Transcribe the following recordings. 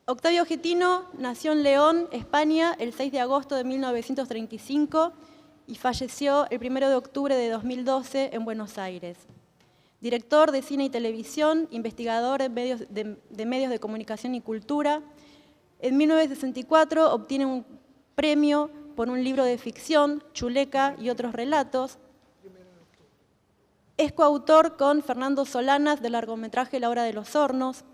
Octavio Getino nació en León, España, el 6 de agosto de 1935 y falleció el 1 de octubre de 2012 en Buenos Aires. Director de cine y televisión, investigador de medios de comunicación y cultura. En 1964 obtiene un premio por un libro de ficción, Chuleca y otros relatos. Es coautor con Fernando Solanas del largometraje La Hora de los Hornos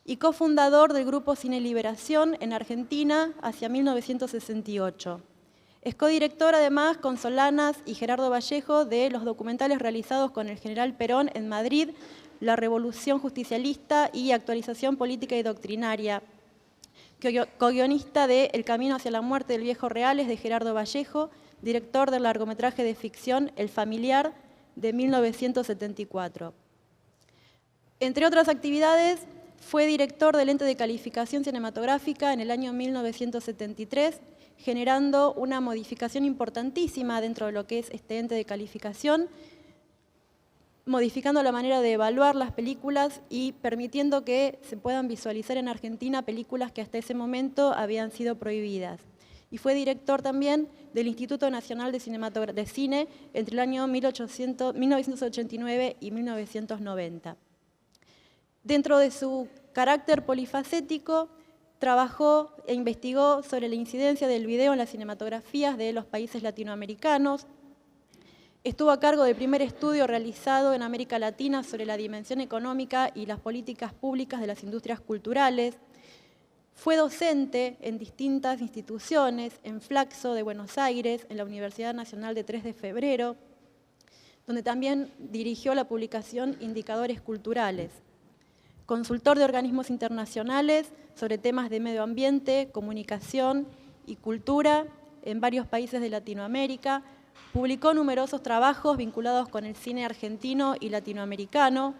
y cofundador del grupo Cine Liberación en Argentina hacia 1968. Es codirector además con Solanas y Gerardo Vallejo de los documentales realizados con el general Perón en Madrid, La Revolución Justicialista y Actualización Política y Doctrinaria. Co-guionista de El Camino hacia la Muerte del Viejo Reales de Gerardo Vallejo, director del largometraje de ficción El Familiar de 1974. Entre otras actividades, fue director del ente de calificación cinematográfica en el año 1973, generando una modificación importantísima dentro de lo que es este ente de calificación, modificando la manera de evaluar las películas y permitiendo que se puedan visualizar en Argentina películas que hasta ese momento habían sido prohibidas. Y fue director también del Instituto Nacional de Cine entre el año 1989 y 1990. Dentro de su carácter polifacético, trabajó e investigó sobre la incidencia del video en las cinematografías de los países latinoamericanos. Estuvo a cargo del primer estudio realizado en América Latina sobre la dimensión económica y las políticas públicas de las industrias culturales. Fue docente en distintas instituciones, en Flaxo de Buenos Aires, en la Universidad Nacional de 3 de Febrero, donde también dirigió la publicación Indicadores Culturales. Consultor de organismos internacionales sobre temas de medio ambiente, comunicación y cultura en varios países de Latinoamérica. Publicó numerosos trabajos vinculados con el cine argentino y latinoamericano.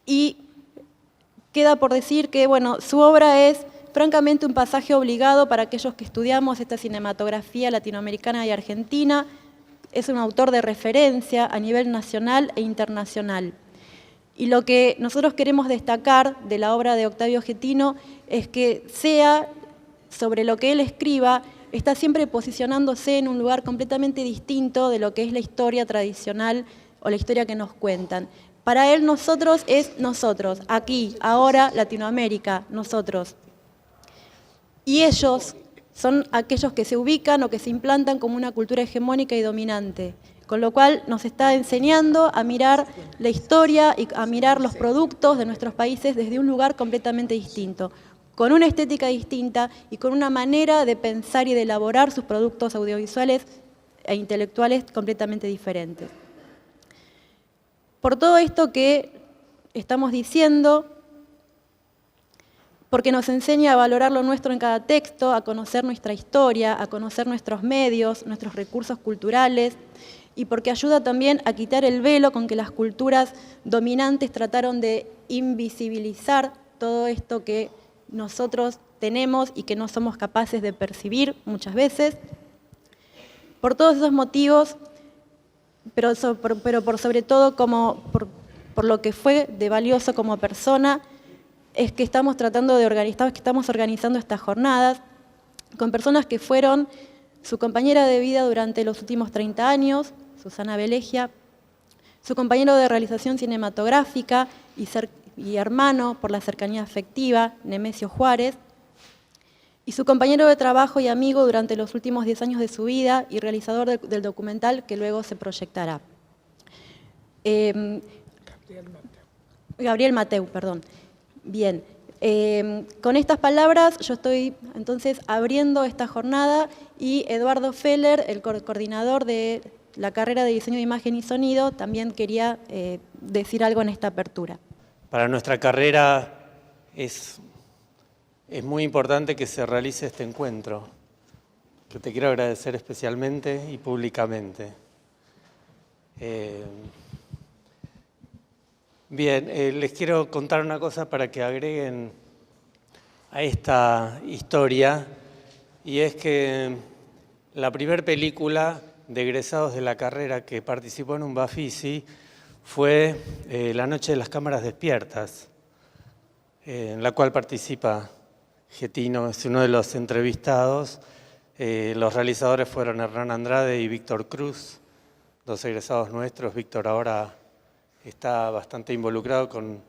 Y queda por decir que, bueno, su obra es francamente un pasaje obligado para aquellos que estudiamos esta cinematografía latinoamericana y argentina. Es un autor de referencia a nivel nacional e internacional. Y lo que nosotros queremos destacar de la obra de Octavio Getino es que sea sobre lo que él escriba, está siempre posicionándose en un lugar completamente distinto de lo que es la historia tradicional o la historia que nos cuentan. Para él nosotros es nosotros, aquí, ahora, Latinoamérica, nosotros. Y ellos son aquellos que se ubican o que se implantan como una cultura hegemónica y dominante, con lo cual nos está enseñando a mirar la historia y a mirar los productos de nuestros países desde un lugar completamente distinto, con una estética distinta y con una manera de pensar y de elaborar sus productos audiovisuales e intelectuales completamente diferentes. Por todo esto que estamos diciendo, porque nos enseña a valorar lo nuestro en cada texto, a conocer nuestra historia, a conocer nuestros medios, nuestros recursos culturales, y porque ayuda también a quitar el velo con que las culturas dominantes trataron de invisibilizar todo esto que nosotros tenemos y que no somos capaces de percibir muchas veces. Por todos esos motivos, pero por sobre todo por lo que fue de valioso como persona, es que estamos organizando estas jornadas con personas que fueron su compañera de vida durante los últimos 30 años, Susana Belegia, su compañero de realización cinematográfica y hermano por la cercanía afectiva, Nemesio Juárez, y su compañero de trabajo y amigo durante los últimos 10 años de su vida y realizador del documental que luego se proyectará. Gabriel Mateu, perdón. Bien, con estas palabras yo estoy entonces abriendo esta jornada y Eduardo Feller, el coordinador de la carrera de Diseño de Imagen y Sonido, también quería decir algo en esta apertura. Para nuestra carrera es muy importante que se realice este encuentro, que te quiero agradecer especialmente y públicamente. Bien, les quiero contar una cosa para que agreguen a esta historia, y es que la primera película de egresados de la carrera que participó en un Bafisi fue La noche de las cámaras despiertas. en la cual participa Getino, es uno de los entrevistados. Los realizadores fueron Hernán Andrade y Víctor Cruz, dos egresados nuestros. Víctor ahora está bastante involucrado con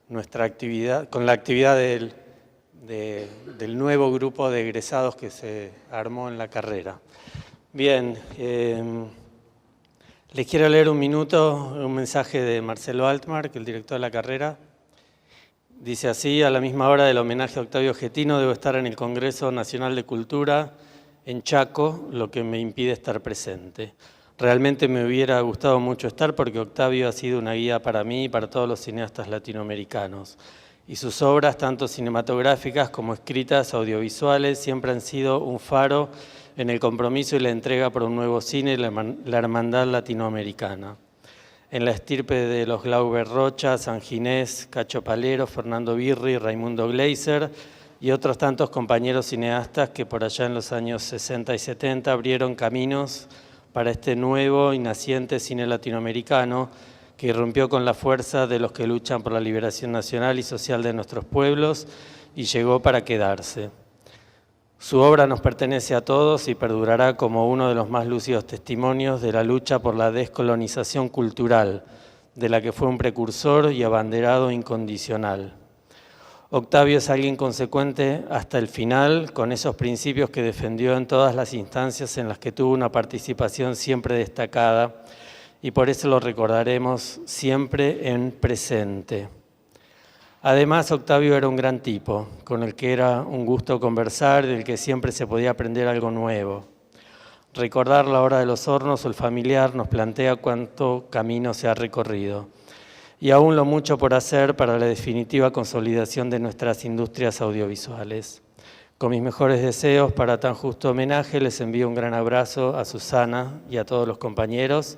nuestra actividad, con la actividad del nuevo grupo de egresados que se armó en la carrera. Bien, les quiero leer un mensaje de Marcelo Altmark, el director de la carrera. Dice así: a la misma hora del homenaje a Octavio Getino debo estar en el Congreso Nacional de Cultura en Chaco, lo que me impide estar presente. Realmente me hubiera gustado mucho estar porque Octavio ha sido una guía para mí y para todos los cineastas latinoamericanos. Y sus obras, tanto cinematográficas como escritas, audiovisuales, siempre han sido un faro en el compromiso y la entrega por un nuevo cine y la hermandad latinoamericana. En la estirpe de los Glauber Rocha, San Ginés, Cacho Palero, Fernando Birri, Raimundo Gleiser y otros tantos compañeros cineastas que por allá en los años 60 y 70 abrieron caminos para este nuevo y naciente cine latinoamericano que irrumpió con la fuerza de los que luchan por la liberación nacional y social de nuestros pueblos y llegó para quedarse. Su obra nos pertenece a todos y perdurará como uno de los más lúcidos testimonios de la lucha por la descolonización cultural, de la que fue un precursor y abanderado incondicional. Octavio es alguien consecuente hasta el final con esos principios que defendió en todas las instancias en las que tuvo una participación siempre destacada y por eso lo recordaremos siempre en presente. Además, Octavio era un gran tipo, con el que era un gusto conversar, del que siempre se podía aprender algo nuevo. Recordar la hora de los hornos o el familiar nos plantea cuánto camino se ha recorrido y aún lo mucho por hacer para la definitiva consolidación de nuestras industrias audiovisuales. Con mis mejores deseos para tan justo homenaje, les envío un gran abrazo a Susana y a todos los compañeros.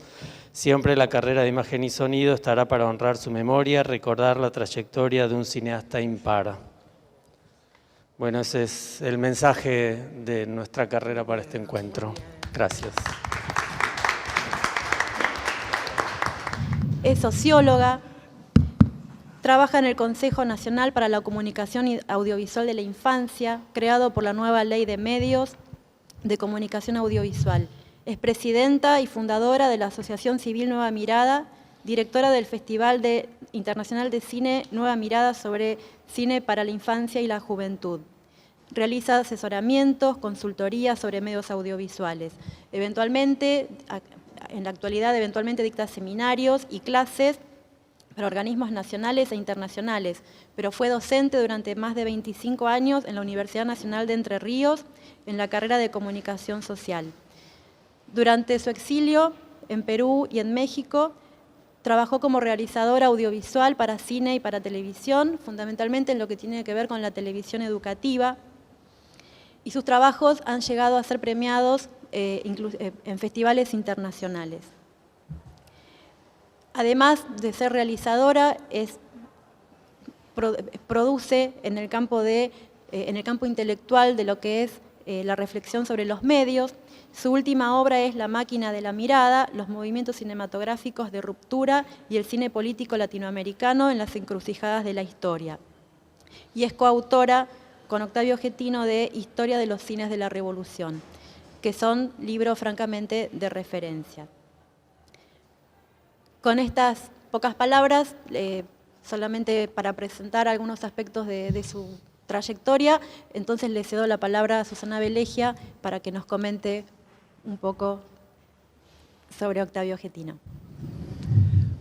Siempre la carrera de imagen y sonido estará para honrar su memoria, recordar la trayectoria de un cineasta impar. Bueno, ese es el mensaje de nuestra carrera para este encuentro. Gracias. Es socióloga, trabaja en el Consejo Nacional para la Comunicación Audiovisual de la Infancia, creado por la nueva Ley de Medios de Comunicación Audiovisual. Es presidenta y fundadora de la Asociación Civil Nueva Mirada, directora del Festival Internacional de Cine Nueva Mirada sobre cine para la infancia y la juventud. Realiza asesoramientos, consultorías sobre medios audiovisuales. Eventualmente, en la actualidad, dicta seminarios y clases para organismos nacionales e internacionales, pero fue docente durante más de 25 años en la Universidad Nacional de Entre Ríos en la carrera de Comunicación Social. Durante su exilio en Perú y en México, trabajó como realizadora audiovisual para cine y para televisión, fundamentalmente en lo que tiene que ver con la televisión educativa, y sus trabajos han llegado a ser premiados en festivales internacionales. Además de ser realizadora, produce en el campo intelectual de lo que es la reflexión sobre los medios. Su última obra es La máquina de la mirada, los movimientos cinematográficos de ruptura y el cine político latinoamericano en las encrucijadas de la historia. Y es coautora con Octavio Getino de Historia de los cines de la Revolución, que son libros francamente de referencia. Con estas pocas palabras, solamente para presentar algunos aspectos de su trayectoria, entonces le cedo la palabra a Susana Belegia para que nos comente un poco sobre Octavio Getino.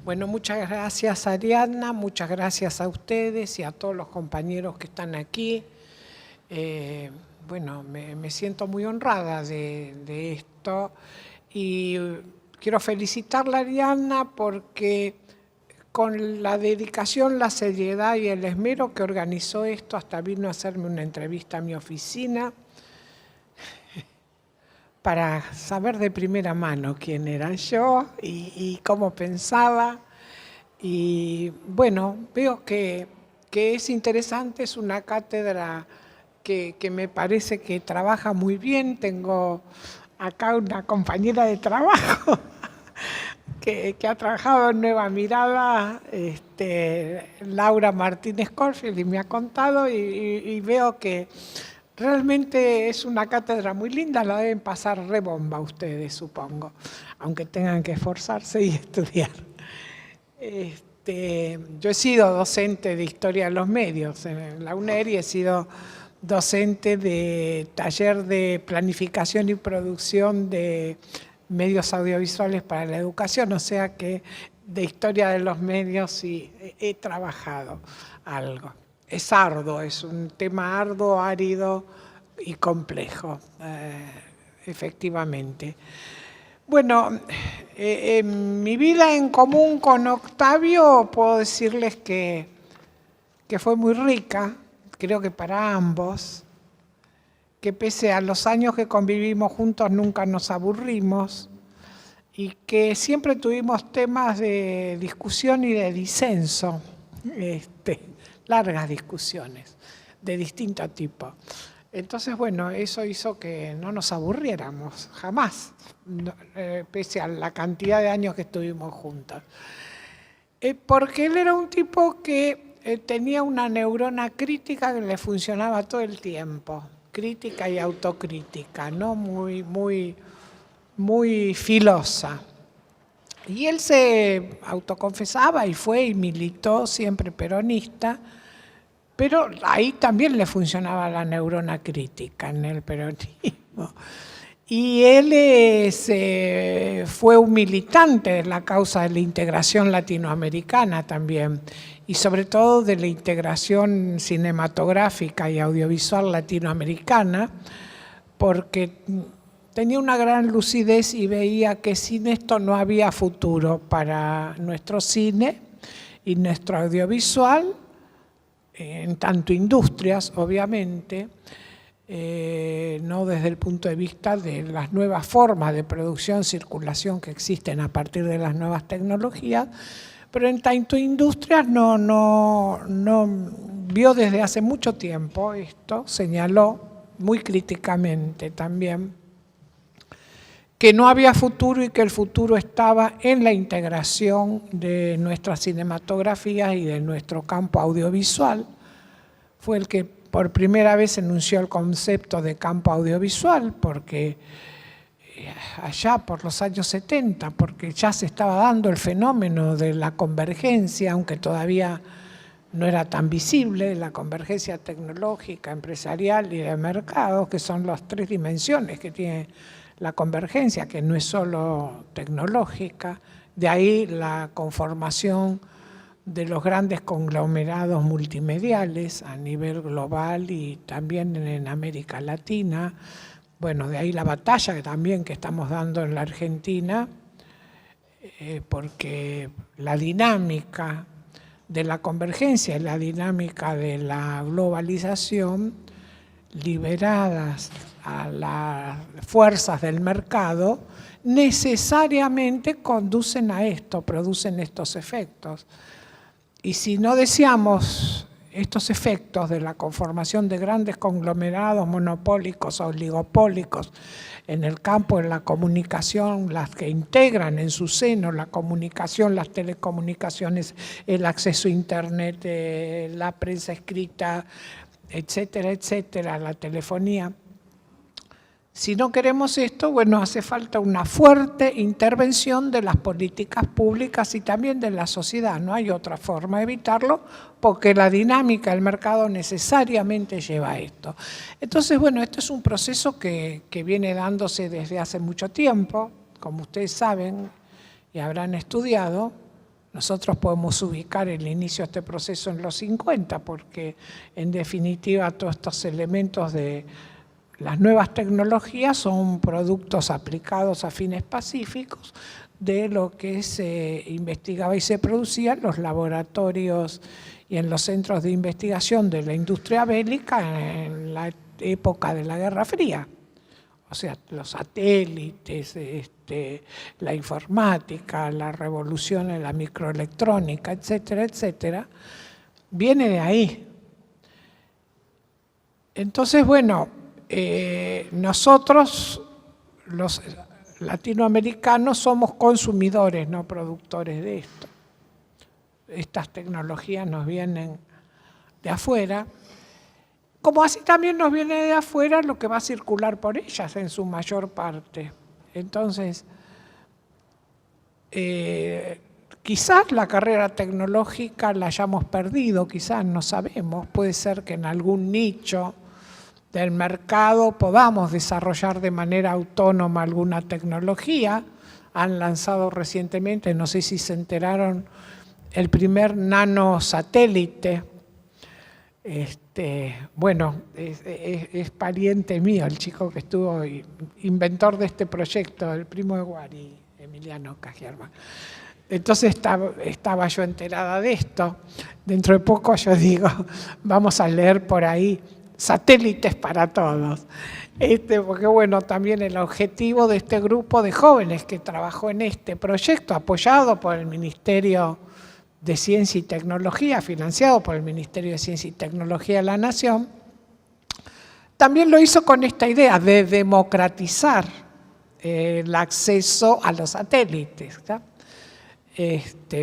Bueno, muchas gracias Ariadna, muchas gracias a ustedes y a todos los compañeros que están aquí. Bueno, me siento muy honrada de esto y quiero felicitarla a Ariadna porque con la dedicación, la seriedad y el esmero que organizó esto, hasta vino a hacerme una entrevista a mi oficina para saber de primera mano quién era yo y cómo pensaba. Y bueno, veo que es interesante, es una cátedra que me parece que trabaja muy bien. Tengo acá una compañera de trabajo que ha trabajado en Nueva Mirada, Laura Martínez Corfield, y me ha contado, y veo que realmente es una cátedra muy linda, la deben pasar rebomba ustedes, supongo, aunque tengan que esforzarse y estudiar. Yo he sido docente de Historia de los Medios en la UNER y he sido docente de taller de planificación y producción de medios audiovisuales para la educación, o sea que de Historia de los Medios sí he trabajado algo. Es arduo, es un tema arduo, árido y complejo, efectivamente. Bueno, en mi vida en común con Octavio puedo decirles que fue muy rica, creo que para ambos, que pese a los años que convivimos juntos nunca nos aburrimos y que siempre tuvimos temas de discusión y de disenso, largas discusiones de distinto tipo. Entonces, bueno, eso hizo que no nos aburriéramos, jamás, pese a la cantidad de años que estuvimos juntos. Porque él era un tipo que tenía una neurona crítica que le funcionaba todo el tiempo, crítica y autocrítica, ¿no? Muy filosa. Y él se autoconfesaba y fue y militó siempre peronista, pero ahí también le funcionaba la neurona crítica en el peronismo. Y él fue un militante de la causa de la integración latinoamericana también, y sobre todo de la integración cinematográfica y audiovisual latinoamericana, porque tenía una gran lucidez y veía que sin esto no había futuro para nuestro cine y nuestro audiovisual, en tanto industrias, obviamente, no desde el punto de vista de las nuevas formas de producción, circulación que existen a partir de las nuevas tecnologías, pero en tanto industrias no vio desde hace mucho tiempo esto, señaló muy críticamente también que no había futuro y que el futuro estaba en la integración de nuestras cinematografías y de nuestro campo audiovisual. Fue el que por primera vez enunció el concepto de campo audiovisual, porque allá por los años 70, porque ya se estaba dando el fenómeno de la convergencia, aunque todavía no era tan visible, la convergencia tecnológica, empresarial y de mercado, que son las tres dimensiones que tiene la convergencia, que no es solo tecnológica, de ahí la conformación de los grandes conglomerados multimediales a nivel global y también en América Latina. Bueno, de ahí la batalla también que estamos dando en la Argentina, porque la dinámica de la convergencia y la dinámica de la globalización, liberadas a las fuerzas del mercado, necesariamente conducen a esto, producen estos efectos. Y si no deseamos estos efectos de la conformación de grandes conglomerados monopólicos, oligopólicos, en el campo de la comunicación, las que integran en su seno la comunicación, las telecomunicaciones, el acceso a Internet, la prensa escrita, etcétera, etcétera, la telefonía. Si no queremos esto, bueno, hace falta una fuerte intervención de las políticas públicas y también de la sociedad. No hay otra forma de evitarlo, porque la dinámica del mercado necesariamente lleva a esto. Entonces, bueno, esto es un proceso que viene dándose desde hace mucho tiempo, como ustedes saben y habrán estudiado. Nosotros podemos ubicar el inicio de este proceso en los 50, porque en definitiva todos estos elementos de las nuevas tecnologías son productos aplicados a fines pacíficos de lo que se investigaba y se producía en los laboratorios y en los centros de investigación de la industria bélica en la época de la Guerra Fría. O sea, los satélites, la informática, la revolución en la microelectrónica, etcétera, etcétera, viene de ahí. Entonces, bueno, nosotros, latinoamericanos somos consumidores, no productores de esto. Estas tecnologías nos vienen de afuera, como así también nos viene de afuera lo que va a circular por ellas en su mayor parte. Entonces, quizás la carrera tecnológica la hayamos perdido, quizás no sabemos, puede ser que en algún nicho del mercado podamos desarrollar de manera autónoma alguna tecnología. Han lanzado recientemente, no sé si se enteraron, el primer nanosatélite. Bueno, es pariente mío, el chico que estuvo inventor de este proyecto, el primo de Guari, Emiliano Cajerman. Entonces estaba yo enterada de esto. Dentro de poco yo digo, vamos a leer por ahí satélites para todos. Porque bueno, también el objetivo de este grupo de jóvenes que trabajó en este proyecto, apoyado por el Ministerio de Ciencia y Tecnología, financiado por el Ministerio de Ciencia y Tecnología de la Nación, también lo hizo con esta idea de democratizar el acceso a los satélites, ¿sí?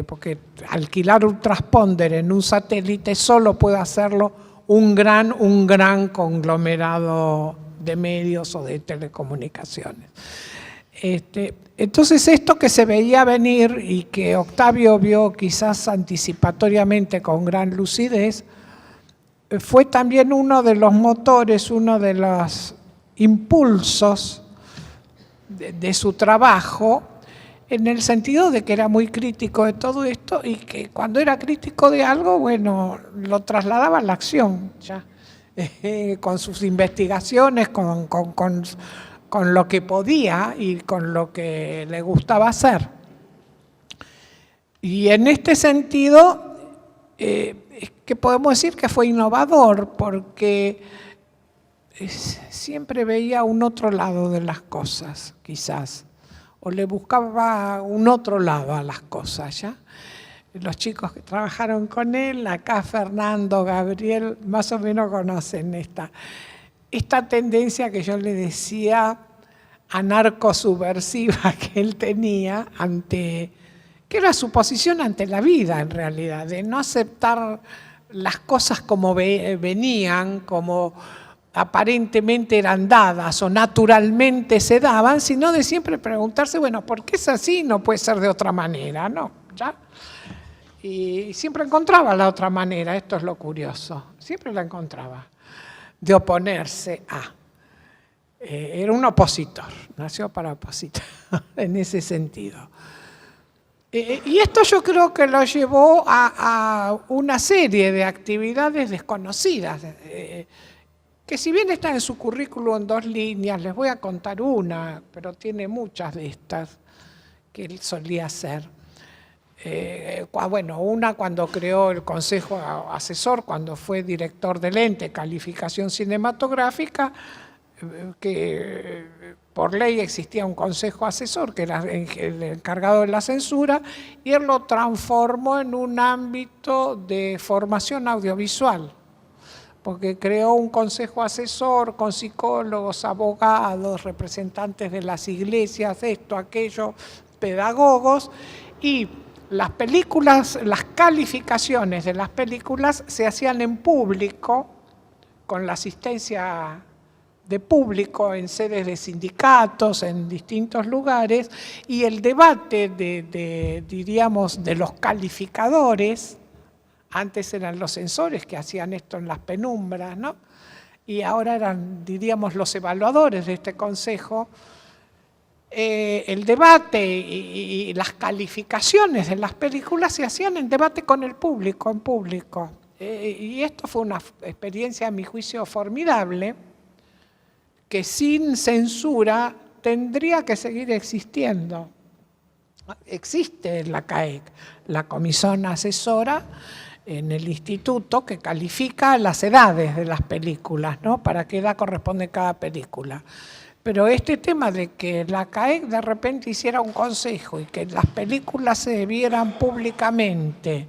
Porque alquilar un transponder en un satélite solo puede hacerlo un gran conglomerado de medios o de telecomunicaciones. Entonces esto que se veía venir y que Octavio vio quizás anticipatoriamente con gran lucidez, fue también uno de los motores, uno de los impulsos de su trabajo, en el sentido de que era muy crítico de todo esto y que cuando era crítico de algo, bueno, lo trasladaba a la acción, ya, con sus investigaciones, con lo que podía y con lo que le gustaba hacer. Y en este sentido, es que podemos decir que fue innovador, porque siempre veía un otro lado de las cosas, quizás, o le buscaba un otro lado a las cosas, ¿ya? Los chicos que trabajaron con él, acá Fernando, Gabriel, más o menos conocen esta tendencia que yo le decía anarco-subversiva que él tenía que era su posición ante la vida en realidad, de no aceptar las cosas como venían, como aparentemente eran dadas o naturalmente se daban, sino de siempre preguntarse, bueno, ¿por qué es así? No puede ser de otra manera, ¿no? ¿Ya? Y siempre encontraba la otra manera, esto es lo curioso, siempre la encontraba, de oponerse a. Era un opositor, nació para opositor, en ese sentido. Y esto yo creo que lo llevó a una serie de actividades desconocidas, que si bien está en su currículum en 2 líneas, les voy a contar una, pero tiene muchas de estas que él solía hacer. Bueno, una cuando creó el Consejo Asesor, cuando fue director del ente Calificación Cinematográfica, que por ley existía un consejo asesor que era el encargado de la censura, y él lo transformó en un ámbito de formación audiovisual, porque creó un consejo asesor con psicólogos, abogados, representantes de las iglesias, esto, aquello, pedagogos, y las películas, las calificaciones de las películas se hacían en público, con la asistencia de público en sedes de sindicatos, en distintos lugares, y el debate diríamos, de los calificadores, antes eran los censores que hacían esto en las penumbras, ¿no? Y ahora eran, diríamos, los evaluadores de este consejo. El debate y las calificaciones de las películas se hacían en debate con el público, en público. Y esto fue una experiencia, a mi juicio, formidable, que sin censura tendría que seguir existiendo. Existe la CAEC, la Comisión Asesora, en el instituto, que califica las edades de las películas, ¿no? Para qué edad corresponde cada película. Pero este tema de que la CAEC de repente hiciera un consejo y que las películas se vieran públicamente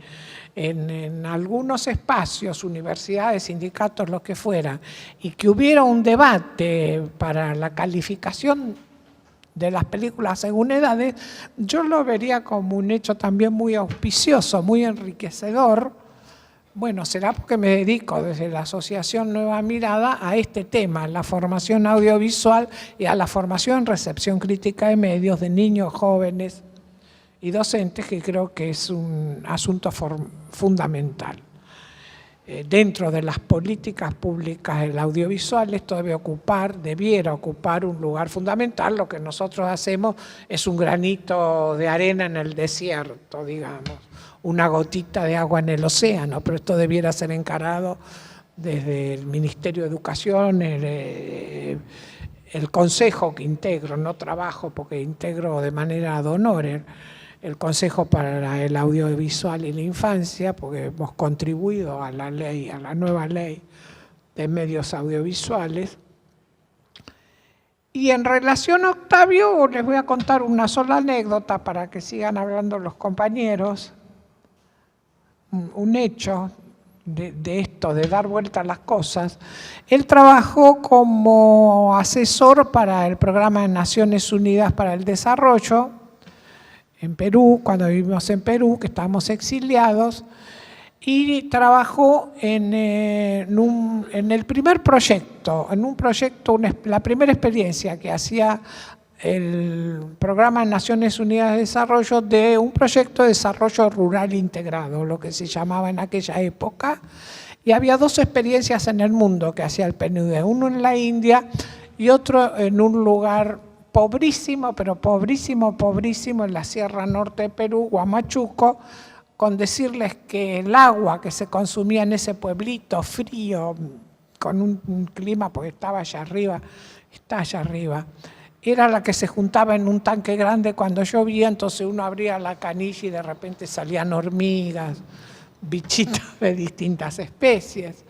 en algunos espacios, universidades, sindicatos, lo que fuera, y que hubiera un debate para la calificación, de las películas según edades, yo lo vería como un hecho también muy auspicioso, muy enriquecedor. Bueno, será porque me dedico desde la Asociación Nueva Mirada a este tema, la formación audiovisual y a la formación en recepción crítica de medios de niños, jóvenes y docentes, que creo que es un asunto fundamental. Dentro de las políticas públicas del audiovisual esto debiera ocupar un lugar fundamental. Lo que nosotros hacemos es un granito de arena en el desierto, digamos, una gotita de agua en el océano, pero esto debiera ser encarado desde el Ministerio de Educación, el consejo que integro, no trabajo porque integro de manera ad honorem, el Consejo para el Audiovisual y la Infancia, porque hemos contribuido a la ley, a la nueva ley de medios audiovisuales. Y en relación a Octavio, les voy a contar una sola anécdota para que sigan hablando los compañeros. Un hecho de esto, de dar vuelta a las cosas. Él trabajó como asesor para el Programa de Naciones Unidas para el Desarrollo, en Perú, cuando vivimos en Perú, que estábamos exiliados, y trabajó en el primer proyecto, la primera experiencia que hacía el Programa de Naciones Unidas de Desarrollo, de un proyecto de desarrollo rural integrado, lo que se llamaba en aquella época, y había 2 experiencias en el mundo que hacía el PNUD, uno en la India y otro en un lugar pobrísimo, pero pobrísimo, pobrísimo, en la Sierra Norte de Perú, Huamachuco, con decirles que el agua que se consumía en ese pueblito frío, con un clima, porque está allá arriba, era la que se juntaba en un tanque grande cuando llovía, entonces uno abría la canilla y de repente salían hormigas, bichitos de distintas especies.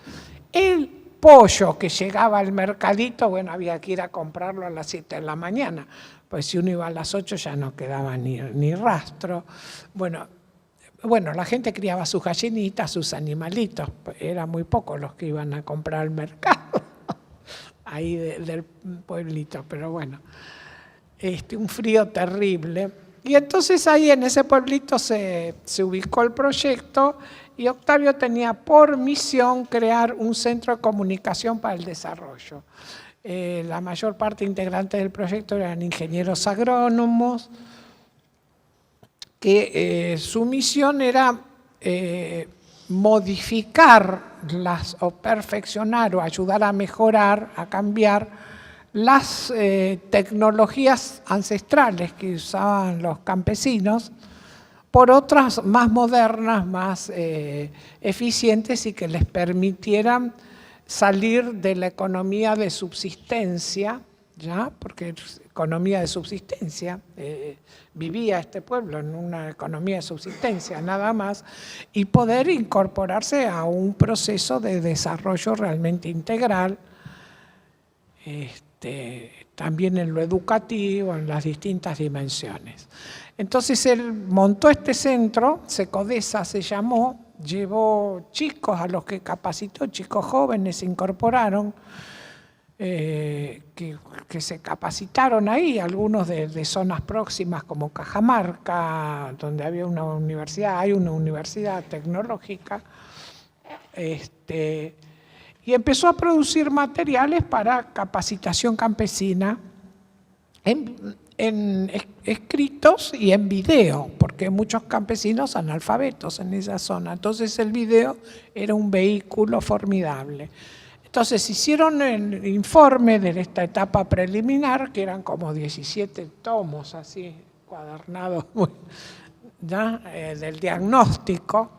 El pollo que llegaba al mercadito, bueno, había que ir a comprarlo a las 7 de la mañana, pues si uno iba a las 8 ya no quedaba ni rastro. Bueno, la gente criaba sus gallinitas, sus animalitos, eran muy pocos los que iban a comprar al mercado, ahí del pueblito, pero bueno, un frío terrible. Y entonces ahí en ese pueblito se ubicó el proyecto y Octavio tenía por misión crear un centro de comunicación para el desarrollo. La mayor parte integrante del proyecto eran ingenieros agrónomos, que su misión era modificar o perfeccionar o ayudar a mejorar, a cambiar las tecnologías ancestrales que usaban los campesinos por otras más modernas, más eficientes y que les permitieran salir de la economía de subsistencia, ¿ya? Porque economía de subsistencia, vivía este pueblo en una economía de subsistencia nada más, y poder incorporarse a un proceso de desarrollo realmente integral, también en lo educativo, en las distintas dimensiones. Entonces él montó este centro, Secodesa se llamó, llevó chicos a los que capacitó, chicos jóvenes se incorporaron, que se capacitaron ahí, algunos de zonas próximas como Cajamarca, donde había una universidad, hay una universidad tecnológica, y empezó a producir materiales para capacitación campesina en escritos y en video, porque muchos campesinos analfabetos en esa zona. Entonces el video era un vehículo formidable. Entonces hicieron el informe de esta etapa preliminar, que eran como 17 tomos así, cuadernados, ¿ya? Del diagnóstico,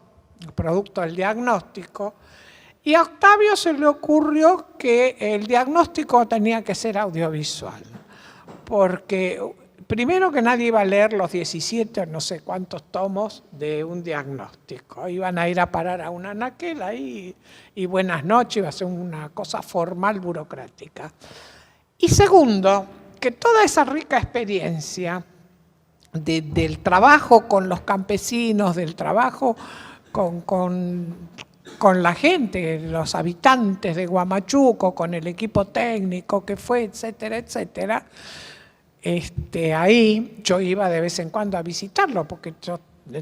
producto del diagnóstico. Y a Octavio se le ocurrió que el diagnóstico tenía que ser audiovisual, porque primero que nadie iba a leer los 17 o no sé cuántos tomos de un diagnóstico, iban a ir a parar a una anaquel ahí y buenas noches, iba a ser una cosa formal, burocrática. Y segundo, que toda esa rica experiencia del trabajo con los campesinos, del trabajo con la gente, los habitantes de Huamachuco, con el equipo técnico que fue, etcétera, etcétera, ahí yo iba de vez en cuando a visitarlo, porque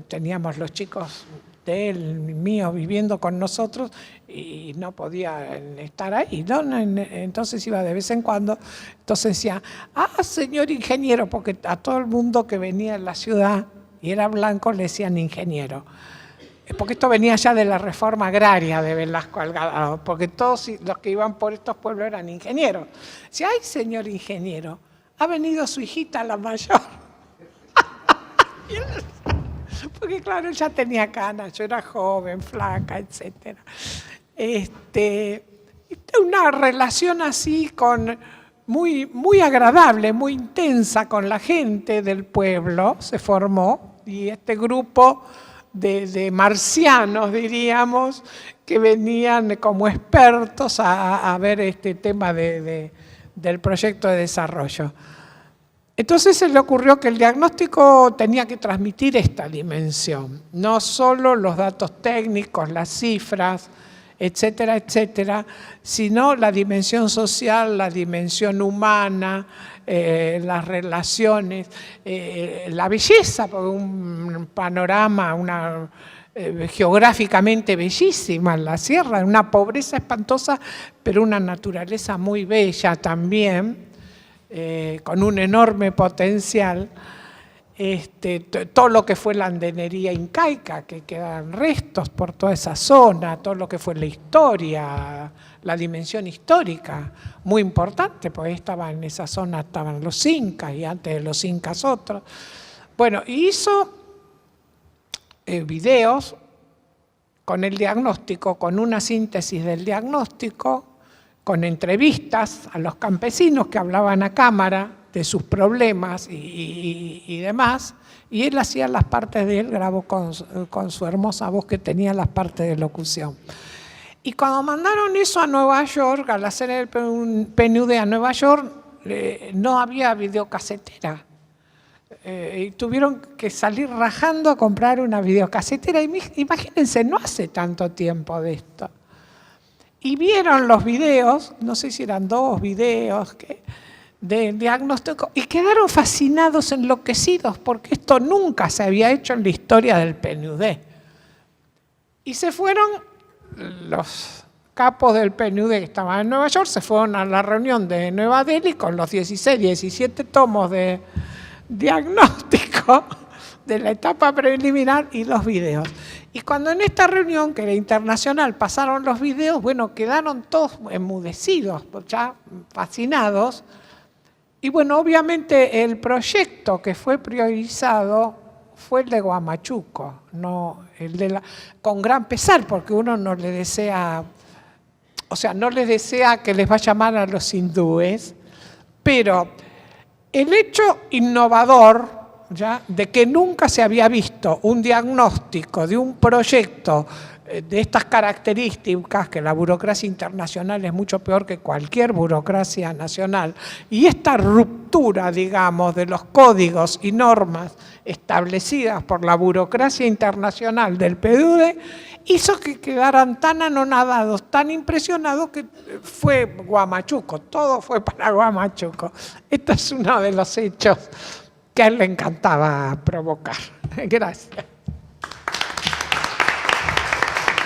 teníamos los chicos de él, míos, viviendo con nosotros y no podía estar ahí, ¿no? Entonces iba de vez en cuando. Entonces decía, señor ingeniero, porque a todo el mundo que venía en la ciudad y era blanco le decían ingeniero. Porque esto venía ya de la reforma agraria de Velasco Alvarado, porque todos los que iban por estos pueblos eran ingenieros. Decía, ay, señor ingeniero, ha venido su hijita la mayor. Porque claro, él ya tenía canas, yo era joven, flaca, etc. Una relación así muy agradable, muy intensa con la gente del pueblo se formó, y este grupo de marcianos, diríamos, que venían como expertos a ver este tema del proyecto de desarrollo. Entonces se le ocurrió que el diagnóstico tenía que transmitir esta dimensión, no solo los datos técnicos, las cifras, etcétera, etcétera, sino la dimensión social, la dimensión humana, las relaciones, la belleza, porque un panorama, geográficamente bellísima en la sierra, una pobreza espantosa, pero una naturaleza muy bella también, con un enorme potencial. Todo lo que fue la andenería incaica, que quedan restos por toda esa zona, todo lo que fue la historia, la dimensión histórica, muy importante, porque en esa zona estaban los incas y antes de los incas otros. Bueno, hizo videos con el diagnóstico, con una síntesis del diagnóstico, con entrevistas a los campesinos que hablaban a cámara de sus problemas y demás, y él hacía las partes de él, grabó con su hermosa voz que tenía las partes de locución. Y cuando mandaron eso a Nueva York, al hacer el PNUD a Nueva York, no había videocasetera. Y tuvieron que salir rajando a comprar una videocasetera. Imagínense, no hace tanto tiempo de esto. Y vieron los videos, no sé si eran 2 videos, de diagnóstico, y quedaron fascinados, enloquecidos, porque esto nunca se había hecho en la historia del PNUD. Y se fueron, los capos del PNUD que estaban en Nueva York, se fueron a la reunión de Nueva Delhi con los 16, 17 tomos de diagnóstico de la etapa preliminar y los videos. Y cuando en esta reunión, que era internacional, pasaron los videos, bueno, quedaron todos enmudecidos, ya fascinados. Y bueno, obviamente el proyecto que fue priorizado fue el de Huamachuco, no el con gran pesar, porque uno no le desea, no les desea que les vaya mal a los hindúes, pero el hecho innovador, ¿ya?, de que nunca se había visto un diagnóstico de un proyecto de estas características, que la burocracia internacional es mucho peor que cualquier burocracia nacional, y esta ruptura, digamos, de los códigos y normas establecidas por la burocracia internacional del PNUD, hizo que quedaran tan anonadados, tan impresionados, que fue Huamachuco, todo fue para Huamachuco. Esto es uno de los hechos que a él le encantaba provocar. Gracias.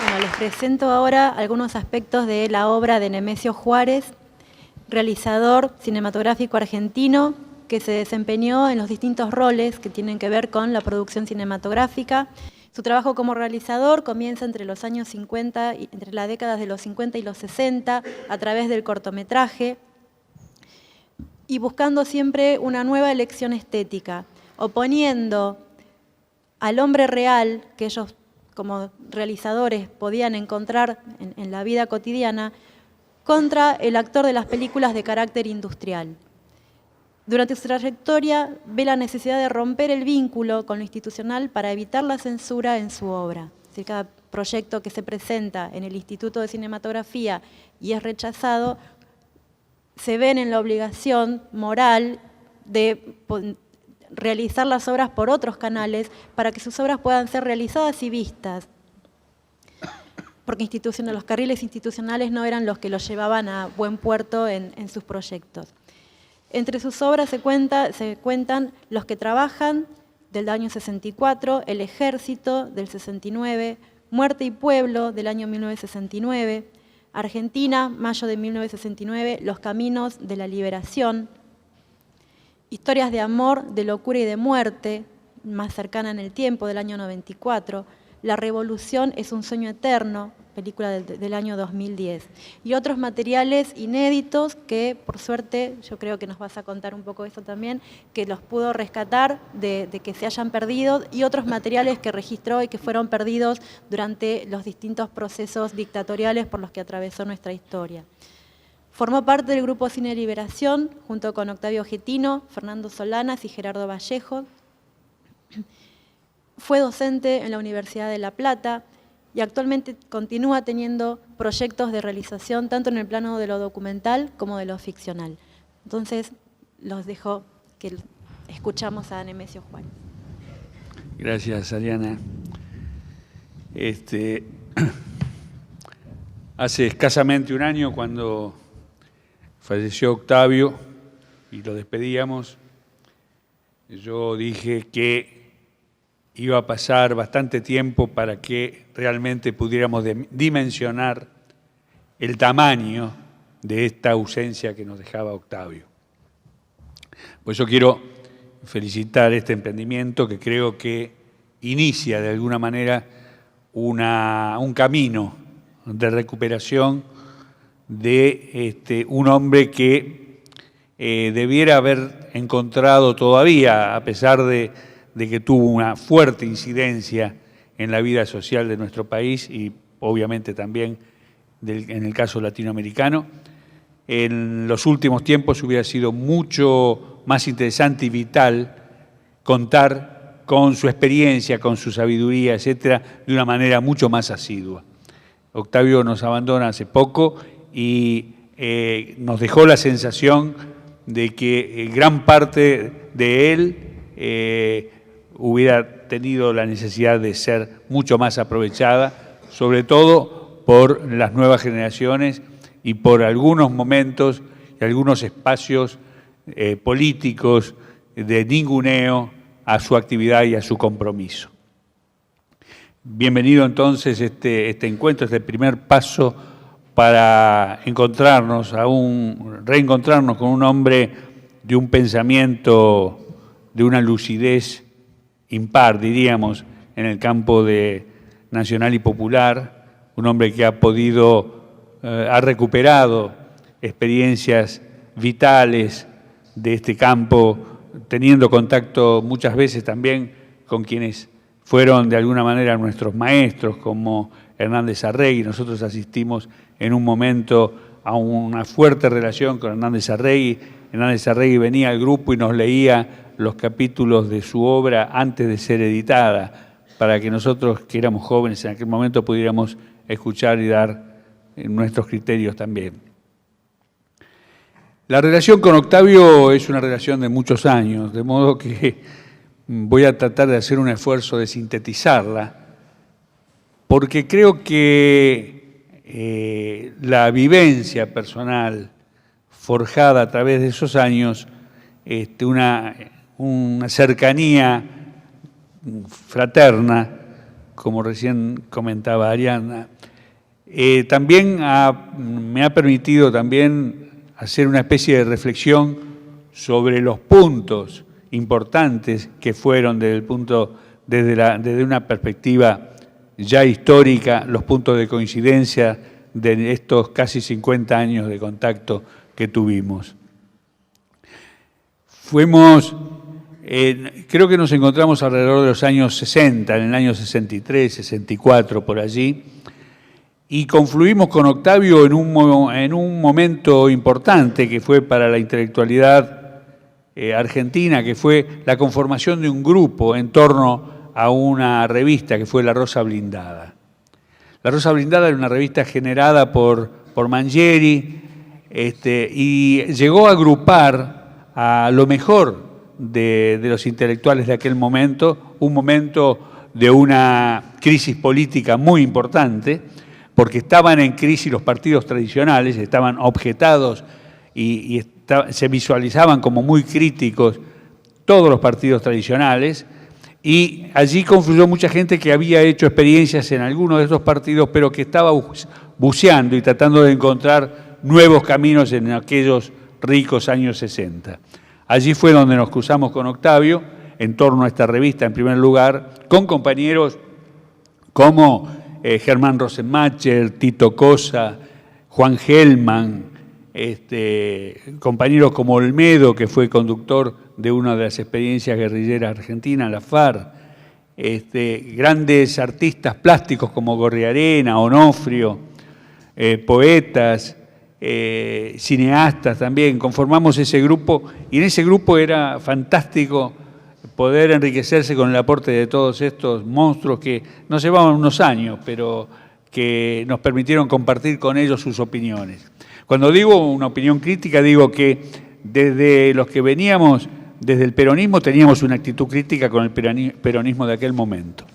Bueno, les presento ahora algunos aspectos de la obra de Nemesio Juárez, realizador cinematográfico argentino que se desempeñó en los distintos roles que tienen que ver con la producción cinematográfica. Su trabajo como realizador comienza entre los años 50, entre las décadas de los 50 y los 60, a través del cortometraje, y buscando siempre una nueva elección estética, oponiendo al hombre real que ellos como realizadores podían encontrar en la vida cotidiana contra el actor de las películas de carácter industrial. Durante su trayectoria ve la necesidad de romper el vínculo con lo institucional para evitar la censura en su obra. Es decir, cada proyecto que se presenta en el Instituto de Cinematografía y es rechazado, se ven en la obligación moral de realizar las obras por otros canales para que sus obras puedan ser realizadas y vistas, porque los carriles institucionales no eran los que los llevaban a buen puerto en sus proyectos. Entre sus obras se cuentan Los que trabajan, del año 64, El ejército, del 69, Muerte y pueblo, del año 1969, Argentina, mayo de 1969, Los caminos de la liberación, Historias de amor, de locura y de muerte, más cercana en el tiempo, del año 94, La revolución es un sueño eterno, película del año 2010, y otros materiales inéditos que, por suerte, yo creo que nos vas a contar un poco eso también, que los pudo rescatar de que se hayan perdido, y otros materiales que registró y que fueron perdidos durante los distintos procesos dictatoriales por los que atravesó nuestra historia. Formó parte del Grupo Cine Liberación, junto con Octavio Getino, Fernando Solanas y Gerardo Vallejo. Fue docente en la Universidad de La Plata y actualmente continúa teniendo proyectos de realización tanto en el plano de lo documental como de lo ficcional. Entonces, los dejo que escuchamos a Nemesio Juárez. Gracias, Ariana. Hace escasamente un año, cuando falleció Octavio y lo despedíamos, yo dije que iba a pasar bastante tiempo para que realmente pudiéramos dimensionar el tamaño de esta ausencia que nos dejaba Octavio. Por eso quiero felicitar este emprendimiento que creo que inicia de alguna manera un camino de recuperación de un hombre que debiera haber encontrado todavía, a pesar de que tuvo una fuerte incidencia en la vida social de nuestro país y obviamente también en el caso latinoamericano, en los últimos tiempos hubiera sido mucho más interesante y vital contar con su experiencia, con su sabiduría, etcétera, de una manera mucho más asidua. Octavio nos abandona hace poco y nos dejó la sensación de que gran parte de él hubiera tenido la necesidad de ser mucho más aprovechada, sobre todo por las nuevas generaciones y por algunos momentos y algunos espacios políticos de ninguneo a su actividad y a su compromiso. Bienvenido entonces este encuentro, este primer paso para reencontrarnos con un hombre de un pensamiento, de una lucidez impar, diríamos, en el campo nacional y popular, un hombre que ha recuperado experiencias vitales de este campo, teniendo contacto muchas veces también con quienes fueron de alguna manera nuestros maestros, como Hernández Arregui. Nosotros asistimos en un momento a una fuerte relación con Hernández Arregui. Hernández Arregui venía al grupo y nos leía los capítulos de su obra antes de ser editada, para que nosotros, que éramos jóvenes en aquel momento, pudiéramos escuchar y dar nuestros criterios también. La relación con Octavio es una relación de muchos años, de modo que voy a tratar de hacer un esfuerzo de sintetizarla, porque creo que la vivencia personal forjada a través de esos años, una cercanía fraterna, como recién comentaba Ariana, también me ha permitido también hacer una especie de reflexión sobre los puntos importantes que fueron desde una perspectiva ya histórica, los puntos de coincidencia de estos casi 50 años de contacto que tuvimos. Creo que nos encontramos alrededor de los años 60, en el año 63, 64, por allí, y confluimos con Octavio en un momento importante que fue para la intelectualidad argentina, que fue la conformación de un grupo en torno a una revista que fue La Rosa Blindada. La Rosa Blindada era una revista generada por Mangieri y llegó a agrupar a lo mejor de los intelectuales de aquel momento, un momento de una crisis política muy importante, porque estaban en crisis los partidos tradicionales, estaban objetados y se visualizaban como muy críticos todos los partidos tradicionales, y allí confluyó mucha gente que había hecho experiencias en algunos de esos partidos, pero que estaba buceando y tratando de encontrar nuevos caminos en aquellos ricos años 60. Allí fue donde nos cruzamos con Octavio, en torno a esta revista, en primer lugar, con compañeros como Germán Rosenmacher, Tito Cosa, Juan Gelman, compañeros como Olmedo, que fue conductor de una de las experiencias guerrilleras argentinas, la FARC, grandes artistas plásticos como Gorriarena, Onofrio, poetas, cineastas también. Conformamos ese grupo, y en ese grupo era fantástico poder enriquecerse con el aporte de todos estos monstruos que nos llevaban unos años, pero que nos permitieron compartir con ellos sus opiniones. Cuando digo una opinión crítica, digo que desde los que veníamos desde el peronismo teníamos una actitud crítica con el peronismo de aquel momento.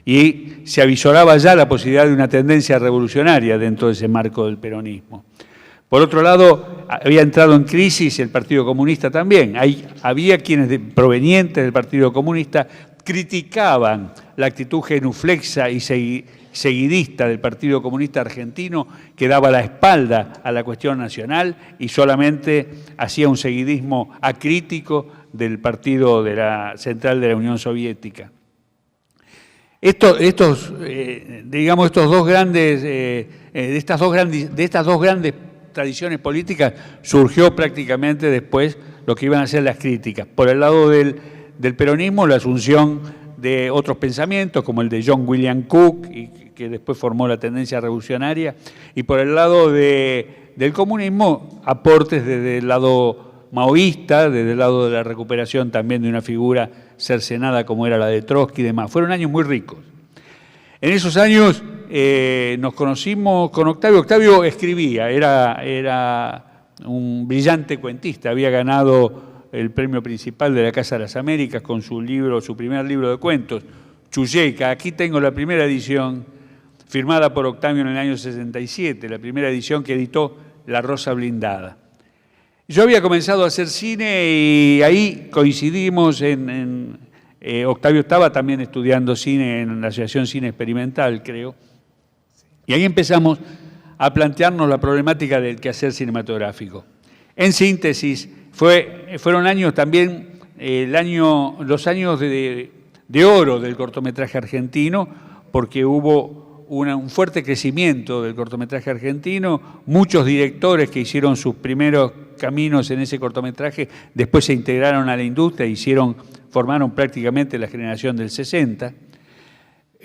Y se avisoraba ya la posibilidad de una tendencia revolucionaria dentro de ese marco del peronismo. Por otro lado, había entrado en crisis el Partido Comunista también. Había quienes provenientes del Partido Comunista criticaban la actitud genuflexa y seguidista del Partido Comunista Argentino, que daba la espalda a la cuestión nacional y solamente hacía un seguidismo acrítico del Partido Central de la Unión Soviética. De estas dos grandes tradiciones políticas surgió prácticamente después lo que iban a ser las críticas. Por el lado del peronismo, la asunción de otros pensamientos, como el de John William Cook, que después formó la tendencia revolucionaria, y por el lado del comunismo, aportes desde el lado maoísta, desde el lado de la recuperación también de una figura cercenada como era la de Trotsky y demás. Fueron años muy ricos. En esos años nos conocimos con Octavio. Octavio escribía, era un brillante cuentista, había ganado el premio principal de la Casa de las Américas con su primer libro de cuentos, Chuyeca. Aquí tengo la primera edición, firmada por Octavio en el año 67, la primera edición que editó La Rosa Blindada. Yo había comenzado a hacer cine y ahí coincidimos Octavio estaba también estudiando cine en la Asociación Cine Experimental, creo, y ahí empezamos a plantearnos la problemática del quehacer cinematográfico. En síntesis, fueron años también, los años de oro del cortometraje argentino, porque hubo un fuerte crecimiento del cortometraje argentino, muchos directores que hicieron sus primeros caminos en ese cortometraje, después se integraron a la industria y formaron prácticamente la generación del 60.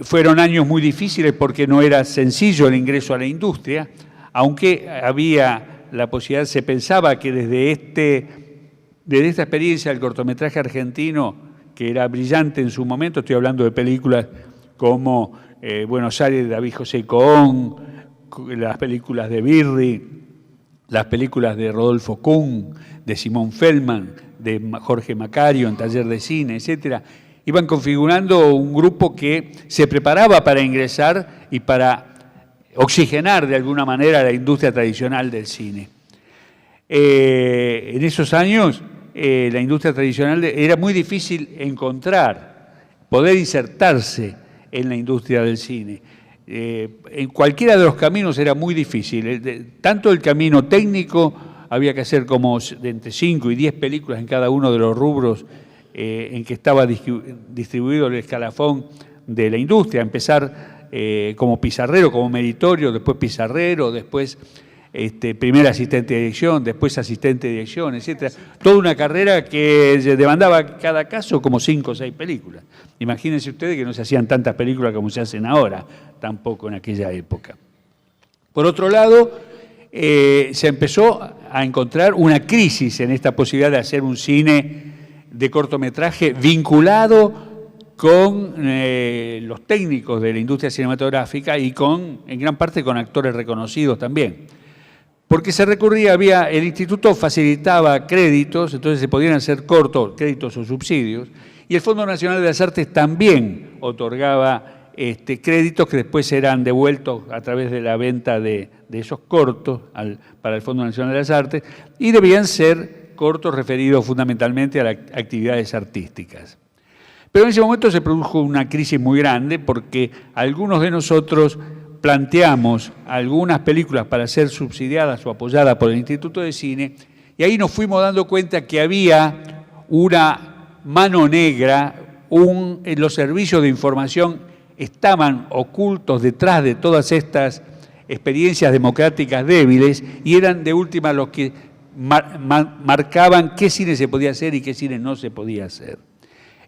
Fueron años muy difíciles porque no era sencillo el ingreso a la industria, aunque había la posibilidad, se pensaba que desde esta experiencia del cortometraje argentino, que era brillante en su momento, estoy hablando de películas como Buenos Aires de David José Cohn, las películas de Birri, las películas de Rodolfo Kuhn, de Simón Feldman, de Jorge Macario en Taller de Cine, etcétera, iban configurando un grupo que se preparaba para ingresar y para oxigenar de alguna manera la industria tradicional del cine. En esos años la industria tradicional era muy difícil poder insertarse en la industria del cine. En cualquiera de los caminos era muy difícil, tanto el camino técnico, había que hacer como de entre 5 y 10 películas en cada uno de los rubros en que estaba distribuido el escalafón de la industria, empezar como pizarrero, como meritorio, después pizarrero, después primer asistente de dirección, después asistente de dirección, etcétera. Toda una carrera que demandaba cada caso como 5 o 6 películas. Imagínense ustedes que no se hacían tantas películas como se hacen ahora, tampoco en aquella época. Por otro lado, se empezó a encontrar una crisis en esta posibilidad de hacer un cine de cortometraje vinculado con los técnicos de la industria cinematográfica y en gran parte con actores reconocidos también. Porque el instituto facilitaba créditos, entonces se podían hacer cortos, créditos o subsidios, y el Fondo Nacional de las Artes también otorgaba créditos que después eran devueltos a través de la venta de esos cortos para el Fondo Nacional de las Artes, y debían ser cortos referidos fundamentalmente a las actividades artísticas. Pero en ese momento se produjo una crisis muy grande porque algunos de nosotros planteamos algunas películas para ser subsidiadas o apoyadas por el Instituto de Cine, y ahí nos fuimos dando cuenta que había una mano negra, los servicios de información estaban ocultos detrás de todas estas experiencias democráticas débiles y eran de última los que marcaban qué cine se podía hacer y qué cine no se podía hacer.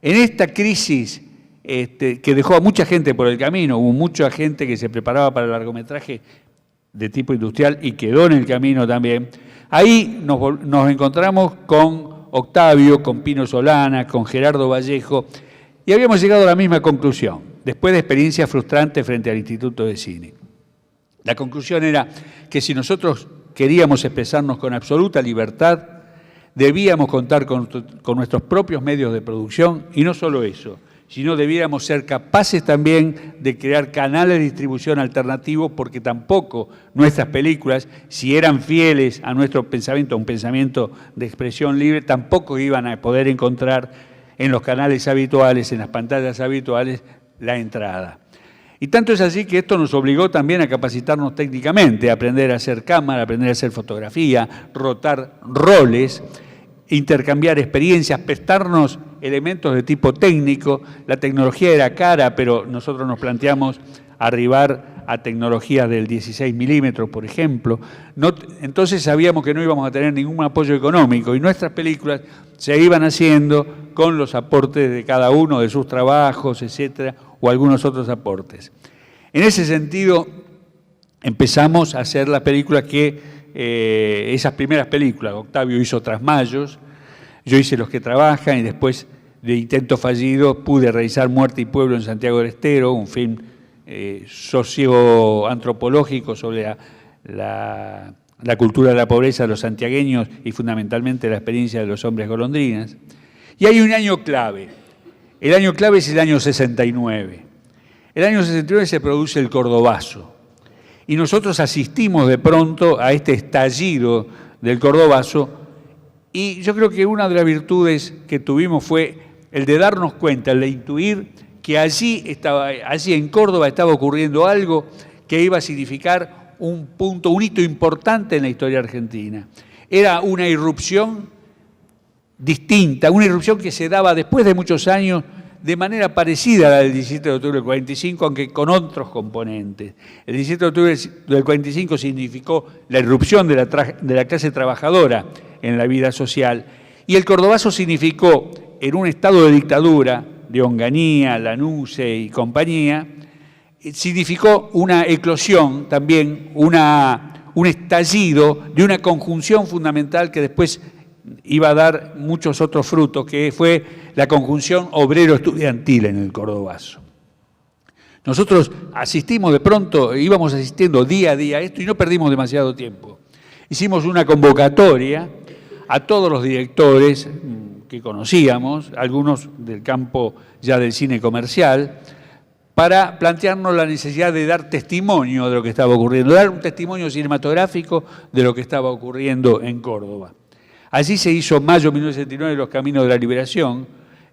En esta crisis que dejó a mucha gente por el camino, hubo mucha gente que se preparaba para el largometraje de tipo industrial y quedó en el camino también, ahí nos encontramos con Octavio, con Pino Solana, con Gerardo Vallejo, y habíamos llegado a la misma conclusión, después de experiencias frustrantes frente al Instituto de Cine. La conclusión era que si nosotros queríamos expresarnos con absoluta libertad, debíamos contar con nuestros propios medios de producción, y no solo eso, sino debiéramos ser capaces también de crear canales de distribución alternativos, porque tampoco nuestras películas, si eran fieles a nuestro pensamiento, a un pensamiento de expresión libre, tampoco iban a poder encontrar en los canales habituales, en las pantallas habituales, la entrada. Y tanto es así que esto nos obligó también a capacitarnos técnicamente, a aprender a hacer cámara, aprender a hacer fotografía, rotar roles, intercambiar experiencias, prestarnos elementos de tipo técnico. La tecnología era cara, pero nosotros nos planteamos arribar a tecnologías del 16 milímetros, por ejemplo. Entonces sabíamos que no íbamos a tener ningún apoyo económico y nuestras películas se iban haciendo con los aportes de cada uno de sus trabajos, etcétera, o algunos otros aportes. En ese sentido, empezamos a hacer las películas esas primeras películas. Octavio hizo Trasmayos, yo hice Los que trabajan, y después de Intento fallido pude realizar Muerte y Pueblo en Santiago del Estero, un film socioantropológico sobre la cultura de la pobreza de los santiagueños y fundamentalmente la experiencia de los hombres golondrinas. Y hay un año clave. El año clave es el año 69. El año 69 se produce el Cordobazo. Y nosotros asistimos de pronto a este estallido del Cordobazo, y yo creo que una de las virtudes que tuvimos fue el de darnos cuenta, el de intuir que allí en Córdoba estaba ocurriendo algo que iba a significar un hito importante en la historia argentina. Era una irrupción distinta, una irrupción que se daba después de muchos años de manera parecida a la del 17 de octubre del 45, aunque con otros componentes. El 17 de octubre del 45 significó la irrupción de la clase trabajadora en la vida social, y el Cordobazo significó, en un estado de dictadura, de Onganía, Lanusse y compañía, significó una eclosión también, un estallido de una conjunción fundamental que después iba a dar muchos otros frutos, que fue la conjunción obrero-estudiantil en el Cordobazo. Nosotros asistimos de pronto, íbamos asistiendo día a día a esto y no perdimos demasiado tiempo. Hicimos una convocatoria a todos los directores que conocíamos, algunos del campo ya del cine comercial, para plantearnos la necesidad de dar testimonio de lo que estaba ocurriendo, dar un testimonio cinematográfico de lo que estaba ocurriendo en Córdoba. Allí se hizo Mayo 1969, Los Caminos de la Liberación.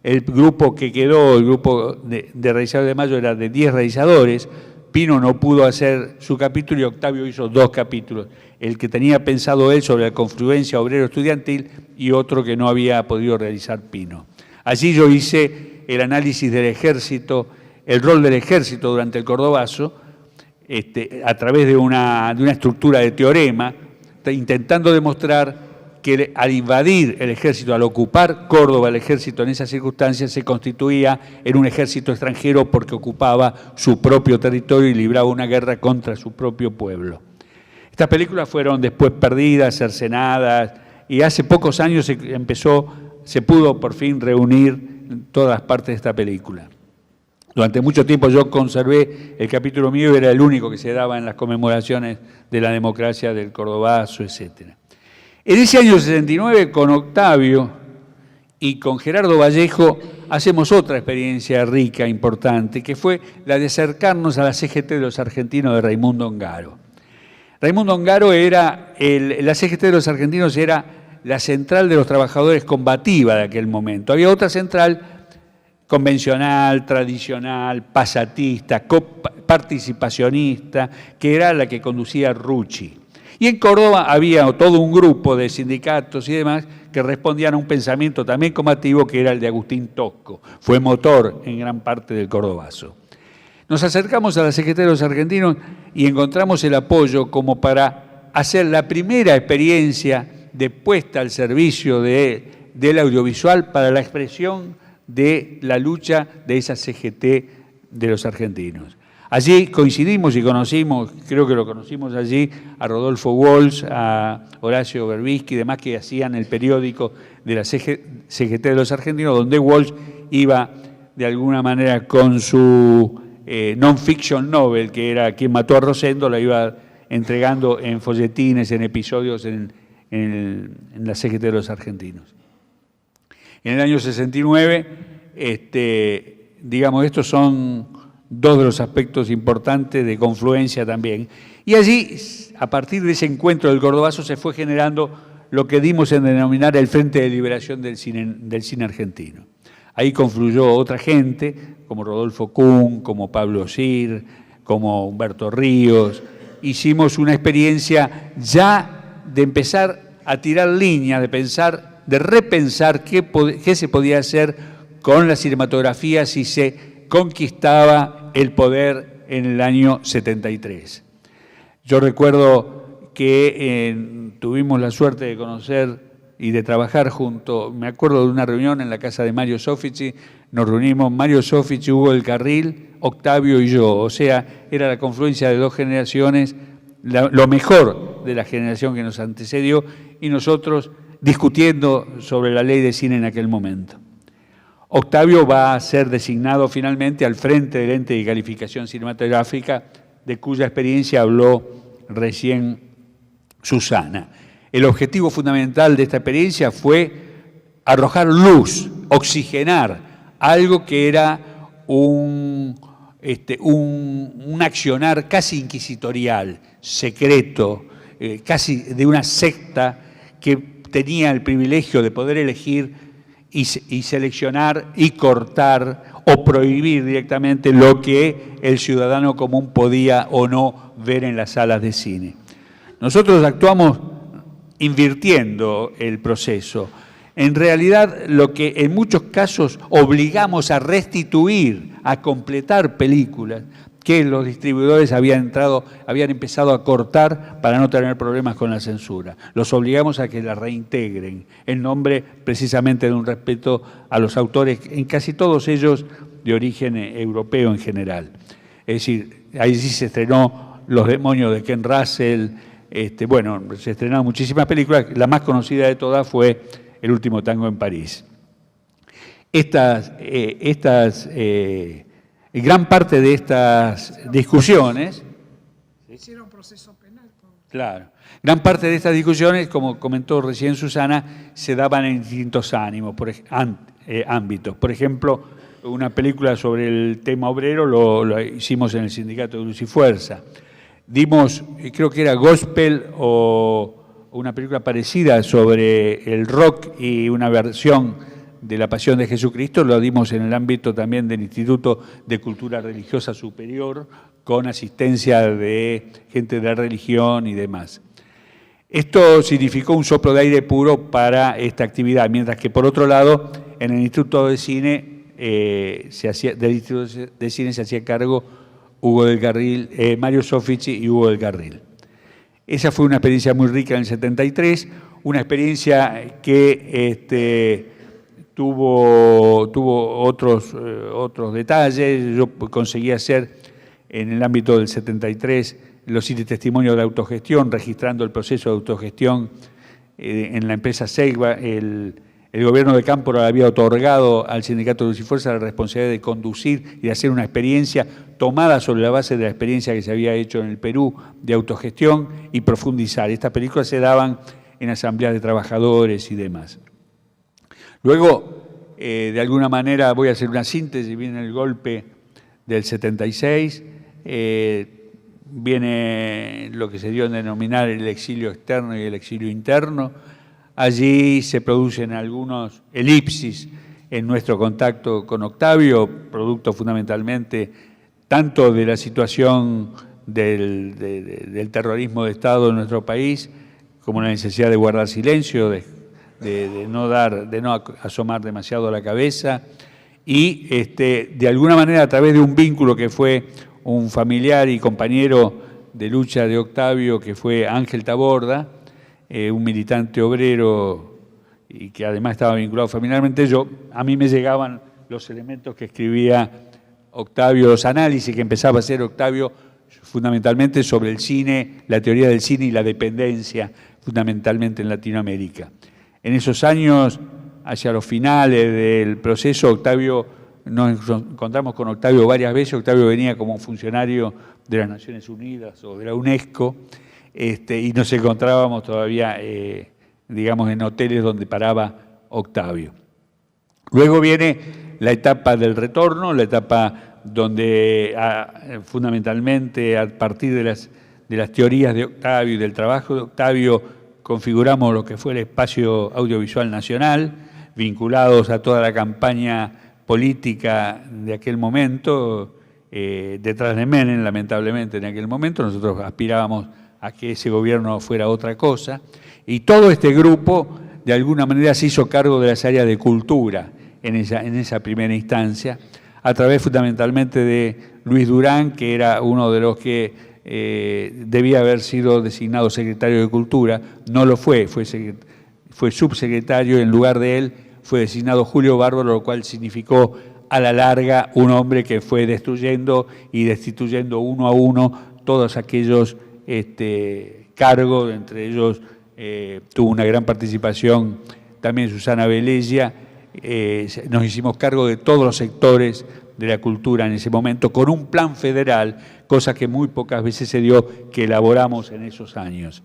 El grupo que quedó, el grupo de realizadores de Mayo, era de 10 realizadores. Pino no pudo hacer su capítulo y Octavio hizo 2 capítulos. El que tenía pensado él sobre la confluencia obrero-estudiantil y otro que no había podido realizar Pino. Allí yo hice el análisis del ejército, el rol del ejército durante el Cordobazo, a través de una estructura de teorema, intentando demostrar que al invadir el ejército, al ocupar Córdoba, el ejército en esas circunstancias se constituía en un ejército extranjero porque ocupaba su propio territorio y libraba una guerra contra su propio pueblo. Estas películas fueron después perdidas, cercenadas, y hace pocos años se pudo por fin reunir todas las partes de esta película. Durante mucho tiempo yo conservé el capítulo mío, era el único que se daba en las conmemoraciones de la democracia del Cordobazo, etc. En ese año 69, con Octavio y con Gerardo Vallejo hacemos otra experiencia rica, importante, que fue la de acercarnos a la CGT de los Argentinos de Raimundo Ongaro. Raimundo Ongaro era, la CGT de los Argentinos era la central de los trabajadores combativa de aquel momento. Había otra central convencional, tradicional, pasatista, participacionista, que era la que conducía Rucci. Y en Córdoba había todo un grupo de sindicatos y demás que respondían a un pensamiento también combativo que era el de Agustín Tosco. Fue motor en gran parte del cordobazo. Nos acercamos a la CGT de los Argentinos y encontramos el apoyo como para hacer la primera experiencia de puesta al servicio del audiovisual para la expresión de la lucha de esa CGT de los argentinos. Allí coincidimos y conocimos, creo que lo conocimos allí, a Rodolfo Walsh, a Horacio Berbisky y demás que hacían el periódico de la CGT de los argentinos, donde Walsh iba de alguna manera con su non-fiction novel, que era Quien mató a Rosendo, la iba entregando en folletines, en episodios en la CGT de los argentinos. En el año 69, digamos, estos son dos de los aspectos importantes de confluencia también. Y allí, a partir de ese encuentro del cordobazo, se fue generando lo que dimos en denominar el Frente de Liberación del cine argentino. Ahí confluyó otra gente, como Rodolfo Kuhn, como Pablo Sir, como Humberto Ríos. Hicimos una experiencia ya de empezar a tirar líneas, de repensar qué se podía hacer con la cinematografía si se conquistaba el poder en el año 73. Yo recuerdo que tuvimos la suerte de conocer y de trabajar junto, me acuerdo de una reunión en la casa de Mario Soffici, nos reunimos Mario Soffici, Hugo del Carril, Octavio y yo, o sea, era la confluencia de dos generaciones, lo mejor de la generación que nos antecedió y nosotros discutiendo sobre la ley de cine en aquel momento. Octavio va a ser designado finalmente al frente del ente de calificación cinematográfica, de cuya experiencia habló recién Susana. El objetivo fundamental de esta experiencia fue arrojar luz, oxigenar algo que era un accionar casi inquisitorial, secreto, casi de una secta que tenía el privilegio de poder elegir y seleccionar y cortar o prohibir directamente lo que el ciudadano común podía o no ver en las salas de cine. Nosotros actuamos invirtiendo el proceso. En realidad, lo que en muchos casos obligamos a restituir, a completar películas que los distribuidores habían empezado a cortar para no tener problemas con la censura. Los obligamos a que la reintegren, en nombre precisamente de un respeto a los autores, en casi todos ellos de origen europeo en general. Es decir, ahí sí se estrenó Los demonios de Ken Russell, bueno, se estrenaron muchísimas películas, la más conocida de todas fue El último tango en París. Gran parte de estas discusiones... Hicieron proceso penal. Claro. Gran parte de estas discusiones, como comentó recién Susana, se daban en distintos ámbitos. Por ejemplo, una película sobre el tema obrero lo hicimos en el Sindicato de Luz y Fuerza. Dimos, creo que era Gospel o una película parecida sobre el rock y una versión de La Pasión de Jesucristo, lo dimos en el ámbito también del Instituto de Cultura Religiosa Superior, con asistencia de gente de la religión y demás. Esto significó un soplo de aire puro para esta actividad, mientras que por otro lado, en el Instituto de Cine, del Instituto de Cine se hacía cargo Hugo del Carril, Mario Soffici y Hugo del Carril. Esa fue una experiencia muy rica en el 73, una experiencia que tuvo otros detalles. Yo conseguí hacer en el ámbito del 73 los testimonios de autogestión, registrando el proceso de autogestión en la empresa Seigba. El gobierno de Cámpora había otorgado al Sindicato de Luz y Fuerza la responsabilidad de conducir y de hacer una experiencia tomada sobre la base de la experiencia que se había hecho en el Perú de autogestión y profundizar. Estas películas se daban en asambleas de trabajadores y demás. Luego, de alguna manera, voy a hacer una síntesis, viene el golpe del 76, viene lo que se dio en denominar el exilio externo y el exilio interno. Allí se producen algunos elipsis en nuestro contacto con Octavio, producto fundamentalmente tanto de la situación del terrorismo de Estado en nuestro país, como la necesidad de guardar silencio, de no asomar demasiado la cabeza, y de alguna manera a través de un vínculo que fue un familiar y compañero de lucha de Octavio, que fue Ángel Taborda, un militante obrero y que además estaba vinculado familiarmente, a mí me llegaban los elementos que escribía Octavio, los análisis que empezaba a hacer Octavio fundamentalmente sobre el cine, la teoría del cine y la dependencia fundamentalmente en Latinoamérica. En esos años, hacia los finales del proceso, nos encontramos con Octavio varias veces. Octavio venía como funcionario de las Naciones Unidas o de la UNESCO, y nos encontrábamos todavía, digamos, en hoteles donde paraba Octavio. Luego viene la etapa del retorno, la etapa donde fundamentalmente a partir de las teorías de Octavio y del trabajo de Octavio configuramos lo que fue el espacio audiovisual nacional, vinculados a toda la campaña política de aquel momento, detrás de Menem, lamentablemente en aquel momento. Nosotros aspirábamos a que ese gobierno fuera otra cosa, y todo este grupo de alguna manera se hizo cargo de las áreas de cultura en esa primera instancia, a través fundamentalmente de Luis Durán, que era uno de los que debía haber sido designado secretario de Cultura, no lo fue subsecretario, en lugar de él fue designado Julio Bárbaro, lo cual significó a la larga un hombre que fue destruyendo y destituyendo uno a uno todos aquellos cargos, entre ellos tuvo una gran participación también Susana Velella. Nos hicimos cargo de todos los sectores de la cultura en ese momento, con un plan federal, cosa que muy pocas veces se dio, que elaboramos en esos años.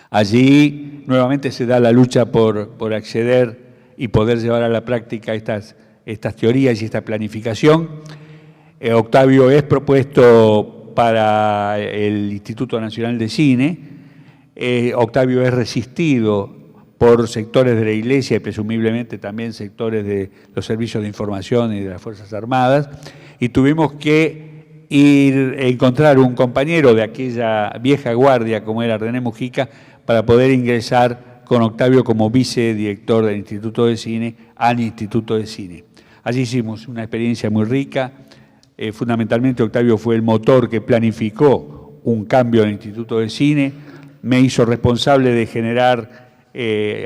Allí nuevamente se da la lucha por acceder y poder llevar a la práctica estas teorías y esta planificación. Octavio es propuesto para el Instituto Nacional de Cine. Octavio es resistido por sectores de la Iglesia y presumiblemente también sectores de los servicios de información y de las Fuerzas Armadas, y tuvimos que ir a encontrar un compañero de aquella vieja guardia como era René Mujica para poder ingresar con Octavio como vicedirector del Instituto de Cine al Instituto de Cine. Allí hicimos una experiencia muy rica. Fundamentalmente Octavio fue el motor que planificó un cambio en el Instituto de Cine, me hizo responsable de generar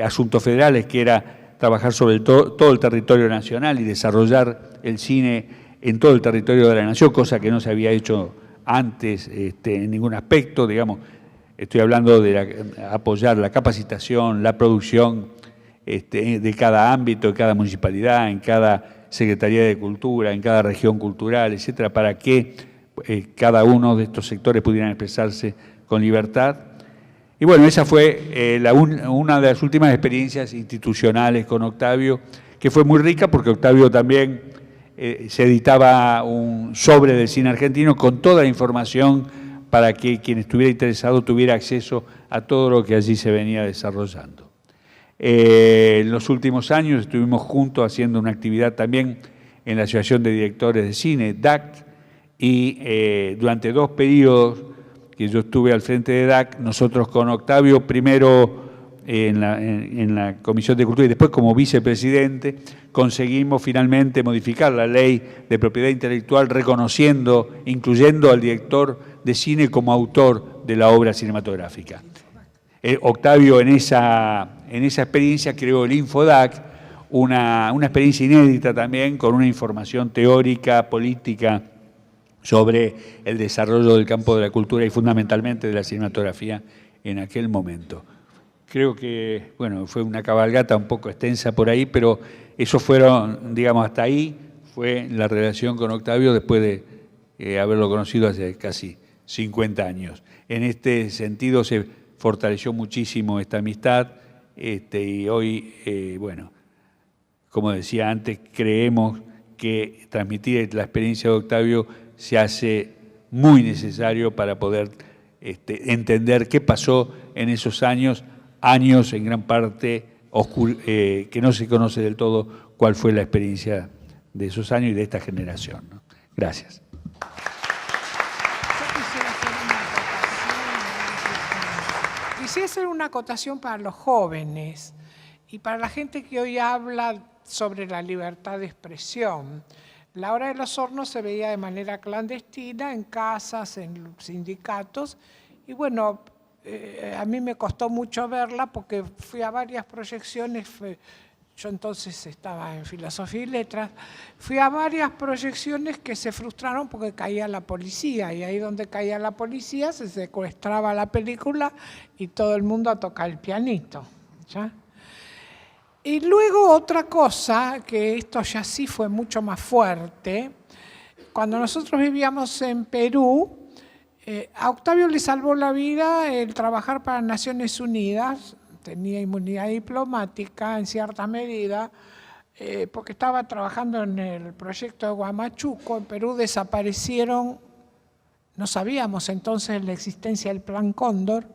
asuntos federales, que era trabajar sobre todo el territorio nacional y desarrollar el cine en todo el territorio de la nación, cosa que no se había hecho antes en ningún aspecto, digamos. Estoy hablando de apoyar la capacitación, la producción de cada ámbito, de cada municipalidad, en cada Secretaría de Cultura, en cada región cultural, etcétera, para que cada uno de estos sectores pudieran expresarse con libertad. Y bueno, esa fue una de las últimas experiencias institucionales con Octavio, que fue muy rica porque Octavio también se editaba un sobre del cine argentino con toda la información para que quien estuviera interesado tuviera acceso a todo lo que allí se venía desarrollando. En los últimos años estuvimos juntos haciendo una actividad también en la Asociación de Directores de Cine, DAC, y durante 2 periodos que yo estuve al frente de DAC, nosotros con Octavio, primero en la Comisión de Cultura y después como vicepresidente, conseguimos finalmente modificar la ley de propiedad intelectual reconociendo, incluyendo al director de cine como autor de la obra cinematográfica. Octavio en esa experiencia creó el Infodac, una experiencia inédita también con una información teórica, política, sobre el desarrollo del campo de la cultura y fundamentalmente de la cinematografía en aquel momento. Creo que, bueno, fue una cabalgata un poco extensa por ahí, pero eso fueron, digamos, hasta ahí fue la relación con Octavio después de haberlo conocido hace casi 50 años. En este sentido se fortaleció muchísimo esta amistad y hoy, bueno, como decía antes, creemos que transmitir la experiencia de Octavio se hace muy necesario para poder entender qué pasó en esos años en gran parte que no se conoce del todo cuál fue la experiencia de esos años y de esta generación, ¿no? Gracias. Quisiera hacer una acotación para los jóvenes y para la gente que hoy habla sobre la libertad de expresión. La Hora de los Hornos se veía de manera clandestina, en casas, en sindicatos, y bueno, a mí me costó mucho verla porque fui a varias proyecciones, yo entonces estaba en Filosofía y Letras, fui a varias proyecciones que se frustraron porque caía la policía, y ahí donde caía la policía se secuestraba la película y todo el mundo a tocar el pianito, ¿ya? Y luego otra cosa, que esto ya sí fue mucho más fuerte, cuando nosotros vivíamos en Perú, a Octavio le salvó la vida el trabajar para Naciones Unidas, tenía inmunidad diplomática en cierta medida, porque estaba trabajando en el proyecto de Huamachuco. En Perú desaparecieron, no sabíamos entonces la existencia del Plan Cóndor,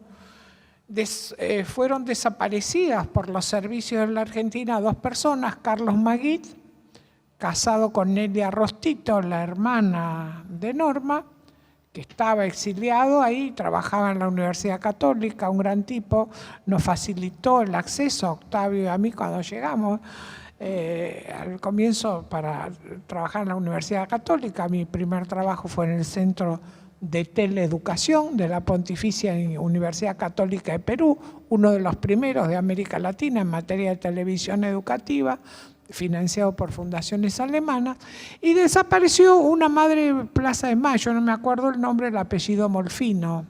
fueron desaparecidas por los servicios de la Argentina 2 personas, Carlos Maguit, casado con Nelia Rostito, la hermana de Norma, que estaba exiliado ahí, trabajaba en la Universidad Católica, un gran tipo, nos facilitó el acceso a Octavio y a mí cuando llegamos al comienzo para trabajar en la Universidad Católica. Mi primer trabajo fue en el Centro de Teleeducación de la Pontificia Universidad Católica de Perú, uno de los primeros de América Latina en materia de televisión educativa, financiado por fundaciones alemanas, y desapareció una madre en Plaza de Mayo, no me acuerdo el nombre, el apellido Molfino.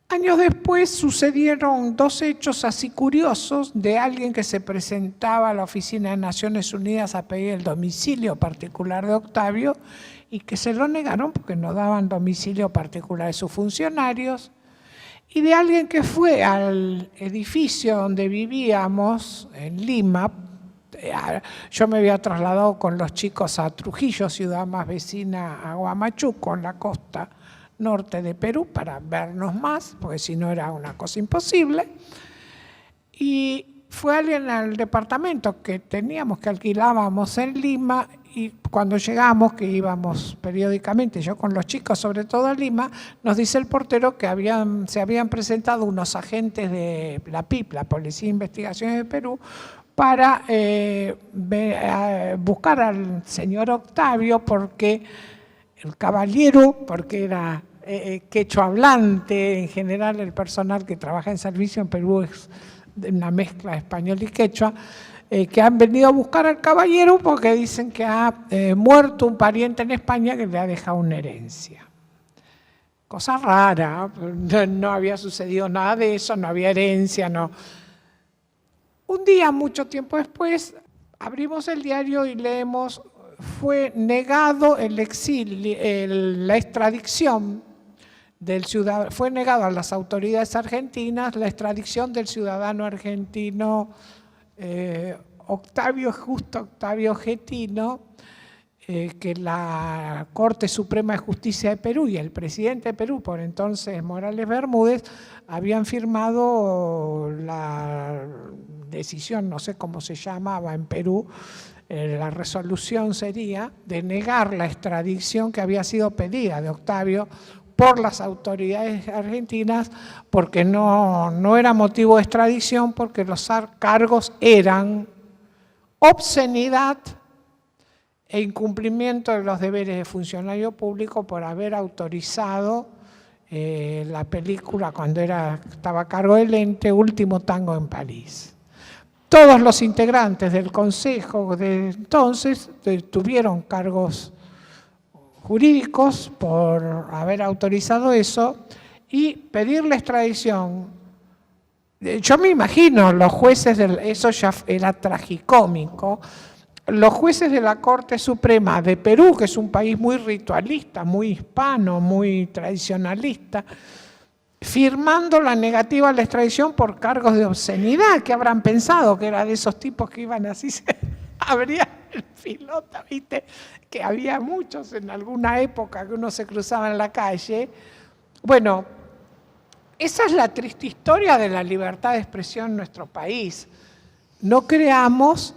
Años después sucedieron 2 hechos así curiosos de alguien que se presentaba a la Oficina de Naciones Unidas a pedir el domicilio particular de Octavio y que se lo negaron porque no daban domicilio particular de sus funcionarios, y de alguien que fue al edificio donde vivíamos en Lima. Yo me había trasladado con los chicos a Trujillo, ciudad más vecina a Huamachuco, en la costa norte de Perú, para vernos más, porque si no era una cosa imposible. Y fue alguien al departamento que teníamos, que alquilábamos en Lima, y cuando llegamos, que íbamos periódicamente, yo con los chicos, sobre todo a Lima, nos dice el portero que se habían presentado unos agentes de la PIP, la Policía de Investigaciones de Perú, para buscar al señor Octavio, porque el caballero, porque era quechua hablante, en general el personal que trabaja en servicio en Perú es de una mezcla de español y quechua, que han venido a buscar al caballero porque dicen que ha muerto un pariente en España que le ha dejado una herencia. Cosa rara, no había sucedido nada de eso, no había herencia, no. Un día, mucho tiempo después, abrimos el diario y leemos: fue negado el exilio, la extradición del ciudadano, fue negado a las autoridades argentinas la extradición del ciudadano argentino Justo Octavio Getino, que la Corte Suprema de Justicia de Perú y el presidente de Perú, por entonces Morales Bermúdez, habían firmado la decisión, no sé cómo se llamaba en Perú, la resolución sería de negar la extradición que había sido pedida de Octavio por las autoridades argentinas, porque no era motivo de extradición, porque los cargos eran obscenidad e incumplimiento de los deberes de funcionario público por haber autorizado la película cuando estaba a cargo del ente Último Tango en París. Todos los integrantes del Consejo de entonces tuvieron cargos jurídicos por haber autorizado eso y pedir la extradición. Yo me imagino los jueces, eso ya era tragicómico, los jueces de la Corte Suprema de Perú, que es un país muy ritualista, muy hispano, muy tradicionalista, firmando la negativa a la extradición por cargos de obscenidad, que habrán pensado que era de esos tipos que iban así, se abría el pilota, ¿viste? Que había muchos en alguna época que uno se cruzaba en la calle. Bueno, esa es la triste historia de la libertad de expresión en nuestro país. No creamos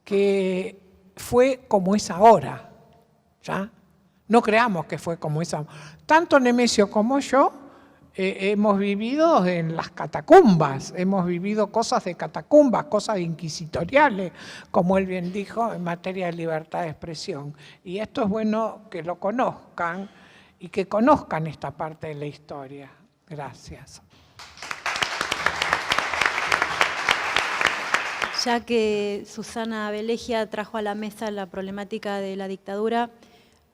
que fue como es ahora, ¿ya? No creamos que fue como es ahora. Tanto Nemesio como yo hemos vivido en las catacumbas, hemos vivido cosas de catacumbas, cosas inquisitoriales, como él bien dijo, en materia de libertad de expresión. Y esto es bueno que lo conozcan y que conozcan esta parte de la historia. Gracias. Ya que Susana Velegia trajo a la mesa la problemática de la dictadura,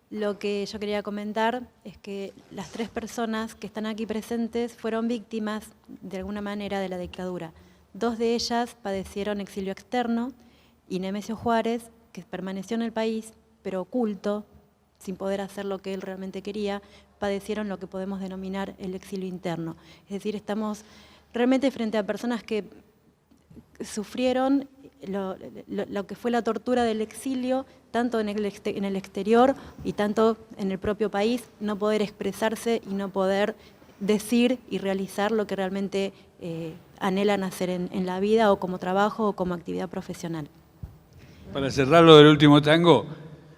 lo que yo quería comentar es que las 3 personas que están aquí presentes fueron víctimas de alguna manera de la dictadura. 2 de ellas padecieron exilio externo y Nemesio Juárez, que permaneció en el país, pero oculto, sin poder hacer lo que él realmente quería, padecieron lo que podemos denominar el exilio interno. Es decir, estamos realmente frente a personas que sufrieron lo que fue la tortura del exilio, tanto en el exterior y tanto en el propio país, no poder expresarse y no poder decir y realizar lo que realmente anhelan hacer en la vida o como trabajo o como actividad profesional. Para cerrar lo del último tango,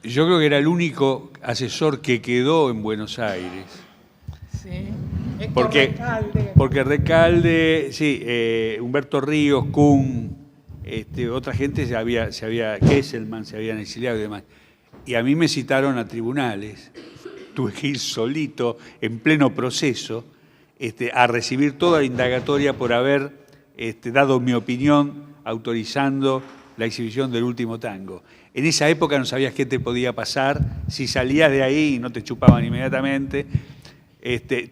yo creo que era el único asesor que quedó en Buenos Aires. Sí. Porque Recalde, sí, Humberto Ríos, Kuhn, otra gente Kesselman se habían exiliado y demás. Y a mí me citaron a tribunales, tuve que ir solito, en pleno proceso, a recibir toda la indagatoria por haber dado mi opinión autorizando la exhibición del último tango. En esa época no sabías qué te podía pasar, si salías de ahí y no te chupaban inmediatamente.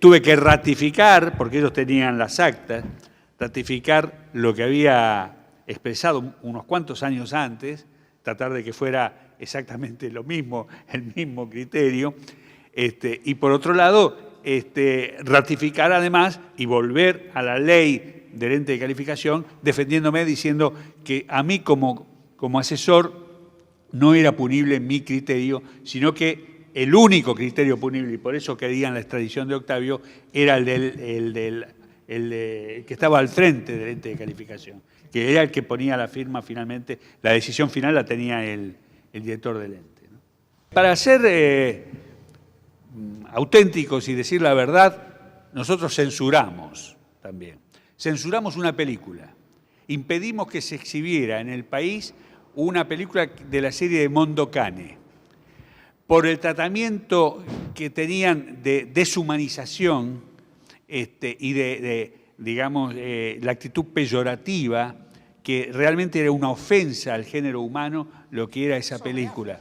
Tuve que ratificar, porque ellos tenían las actas, ratificar lo que había expresado unos cuantos años antes, tratar de que fuera exactamente lo mismo, el mismo criterio, y por otro lado, ratificar además y volver a la ley del ente de calificación, defendiéndome, diciendo que a mí como asesor no era punible mi criterio, sino que el único criterio punible, y por eso querían la extradición de Octavio, era el que estaba al frente del ente de calificación, que era el que ponía la firma finalmente, la decisión final la tenía el director del ente, ¿no? Para ser auténticos y decir la verdad, nosotros censuramos también. Censuramos una película. Impedimos que se exhibiera en el país una película de la serie de Mondo Cane, por el tratamiento que tenían de deshumanización y digamos, la actitud peyorativa, que realmente era una ofensa al género humano lo que era esa película.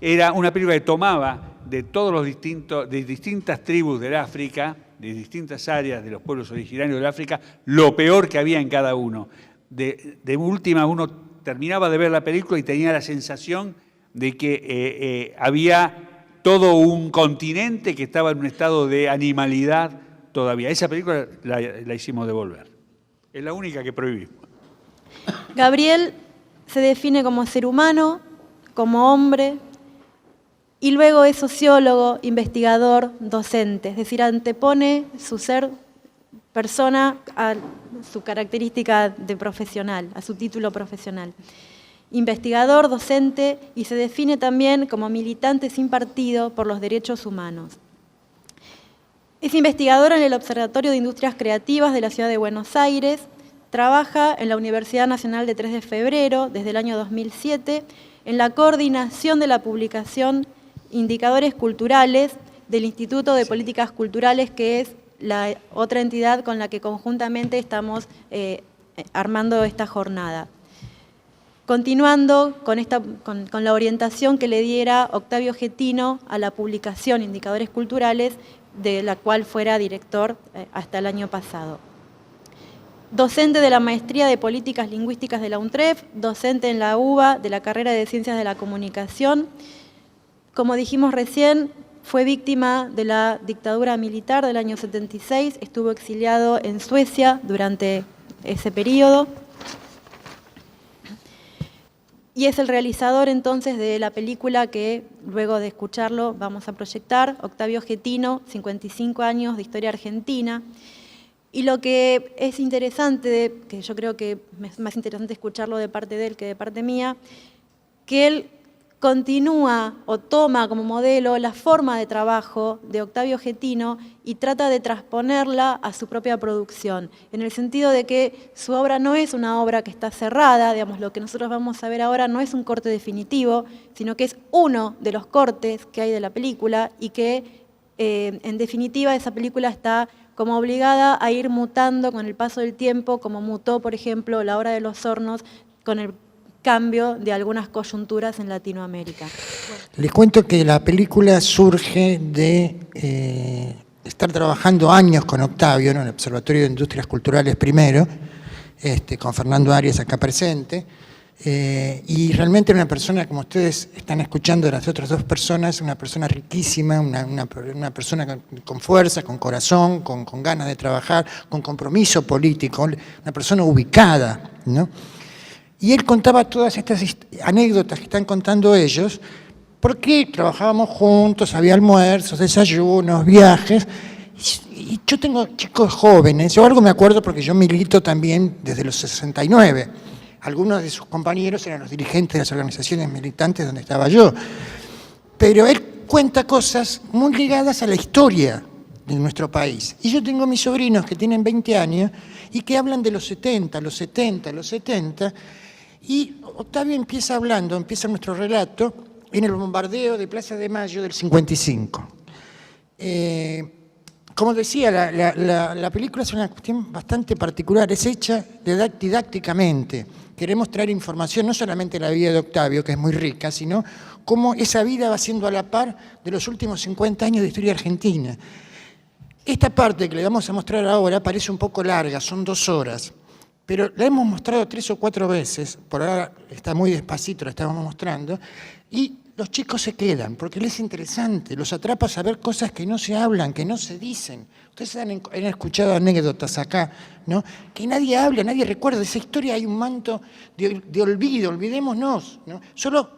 Era una película que tomaba de todos los de distintas tribus del África, de distintas áreas de los pueblos originarios del África, lo peor que había en cada uno. De última, uno terminaba de ver la película y tenía la sensación de que había todo un continente que estaba en un estado de animalidad todavía. Esa película la hicimos devolver. Es la única que prohibimos. Gabriel se define como ser humano, como hombre, y luego es sociólogo, investigador, docente, es decir, antepone su ser persona a su característica de profesional, a su título profesional. Investigador, docente, y se define también como militante sin partido por los derechos humanos. Es investigador en el Observatorio de Industrias Creativas de la Ciudad de Buenos Aires, trabaja en la Universidad Nacional de 3 de Febrero desde el año 2007 en la coordinación de la publicación Indicadores Culturales del Instituto de Políticas Culturales, que es la otra entidad con la que conjuntamente estamos armando esta jornada. Continuando con la orientación que le diera Octavio Getino a la publicación Indicadores Culturales, de la cual fuera director hasta el año pasado. Docente de la Maestría de Políticas Lingüísticas de la UNTREF, docente en la UBA de la carrera de Ciencias de la Comunicación. Como dijimos recién, fue víctima de la dictadura militar del año 76, estuvo exiliado en Suecia durante ese periodo. Y es el realizador entonces de la película que luego de escucharlo vamos a proyectar, Octavio Getino, 55 años de historia argentina. Y lo que es interesante, que yo creo que es más interesante escucharlo de parte de él que de parte mía, que él continúa o toma como modelo la forma de trabajo de Octavio Getino y trata de transponerla a su propia producción, en el sentido de que su obra no es una obra que está cerrada, digamos, lo que nosotros vamos a ver ahora no es un corte definitivo, sino que es uno de los cortes que hay de la película y que, en definitiva, esa película está como obligada a ir mutando con el paso del tiempo, como mutó, por ejemplo, La Hora de los Hornos con el cambio de algunas coyunturas en Latinoamérica. Les cuento que la película surge de estar trabajando años con Octavio, ¿no?, en el Observatorio de Industrias Culturales primero, con Fernando Arias acá presente, y realmente una persona, como ustedes están escuchando de las otras dos personas, una persona riquísima, una persona con fuerza, con corazón, con ganas de trabajar, con compromiso político, una persona ubicada, ¿no? Y él contaba todas estas anécdotas que están contando ellos, porque trabajábamos juntos, había almuerzos, desayunos, viajes, y yo tengo chicos jóvenes, yo algo me acuerdo porque yo milito también desde los 69, algunos de sus compañeros eran los dirigentes de las organizaciones militantes donde estaba yo, pero él cuenta cosas muy ligadas a la historia de nuestro país. Y yo tengo mis sobrinos que tienen 20 años y que hablan de los 70, los 70, los 70, y Octavio empieza nuestro relato en el bombardeo de Plaza de Mayo del 55. Como decía, la película es una cuestión bastante particular, es hecha didácticamente. Queremos traer información, no solamente de la vida de Octavio, que es muy rica, sino cómo esa vida va siendo a la par de los últimos 50 años de historia argentina. Esta parte que le vamos a mostrar ahora parece un poco larga, son 2 horas. Pero la hemos mostrado 3 o 4 veces, por ahora está muy despacito, la estamos mostrando, y los chicos se quedan, porque les es interesante, los atrapa a saber cosas que no se hablan, que no se dicen. Ustedes han escuchado anécdotas acá, ¿no?, que nadie habla, nadie recuerda. De esa historia hay un manto de olvido, olvidémonos, ¿no? Solo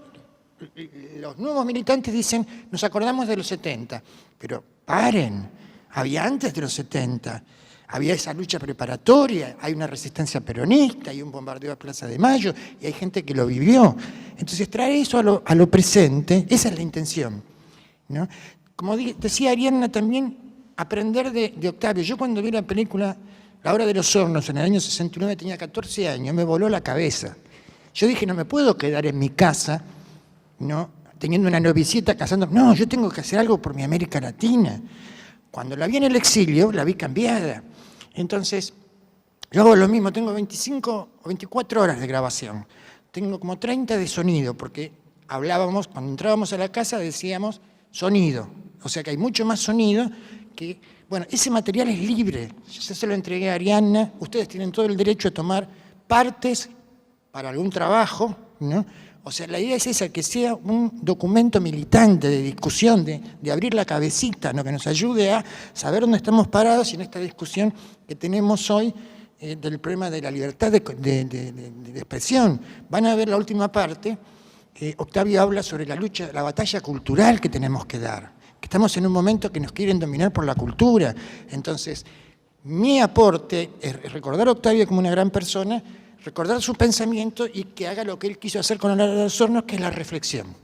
los nuevos militantes dicen, nos acordamos de los 70, pero paren, había antes de los 70. Había esa lucha preparatoria, hay una resistencia peronista, hay un bombardeo a Plaza de Mayo, y hay gente que lo vivió. Entonces, traer eso a lo presente, esa es la intención, ¿no? Como decía Arianna también, aprender de Octavio. Yo cuando vi la película La Hora de los Hornos en el año 69, tenía 14 años, me voló la cabeza. Yo dije, no me puedo quedar en mi casa, ¿no?, teniendo una novicieta casando. No, yo tengo que hacer algo por mi América Latina. Cuando la vi en el exilio, la vi cambiada. Entonces, yo hago lo mismo, tengo 25 o 24 horas de grabación. Tengo como 30 de sonido, porque hablábamos, cuando entrábamos a la casa decíamos sonido. O sea que hay mucho más sonido que... Bueno, ese material es libre. Yo se lo entregué a Arianna. Ustedes tienen todo el derecho a tomar partes para algún trabajo, ¿no? O sea, la idea es esa, que sea un documento militante de discusión, de abrir la cabecita, ¿no?, que nos ayude a saber dónde estamos parados en esta discusión que tenemos hoy del problema de la libertad de expresión. Van a ver la última parte. Octavio habla sobre la lucha, la batalla cultural que tenemos que dar, que estamos en un momento que nos quieren dominar por la cultura. Entonces, mi aporte es recordar a Octavio como una gran persona, recordar su pensamiento y que haga lo que él quiso hacer con La Hora de los Hornos, que es la reflexión.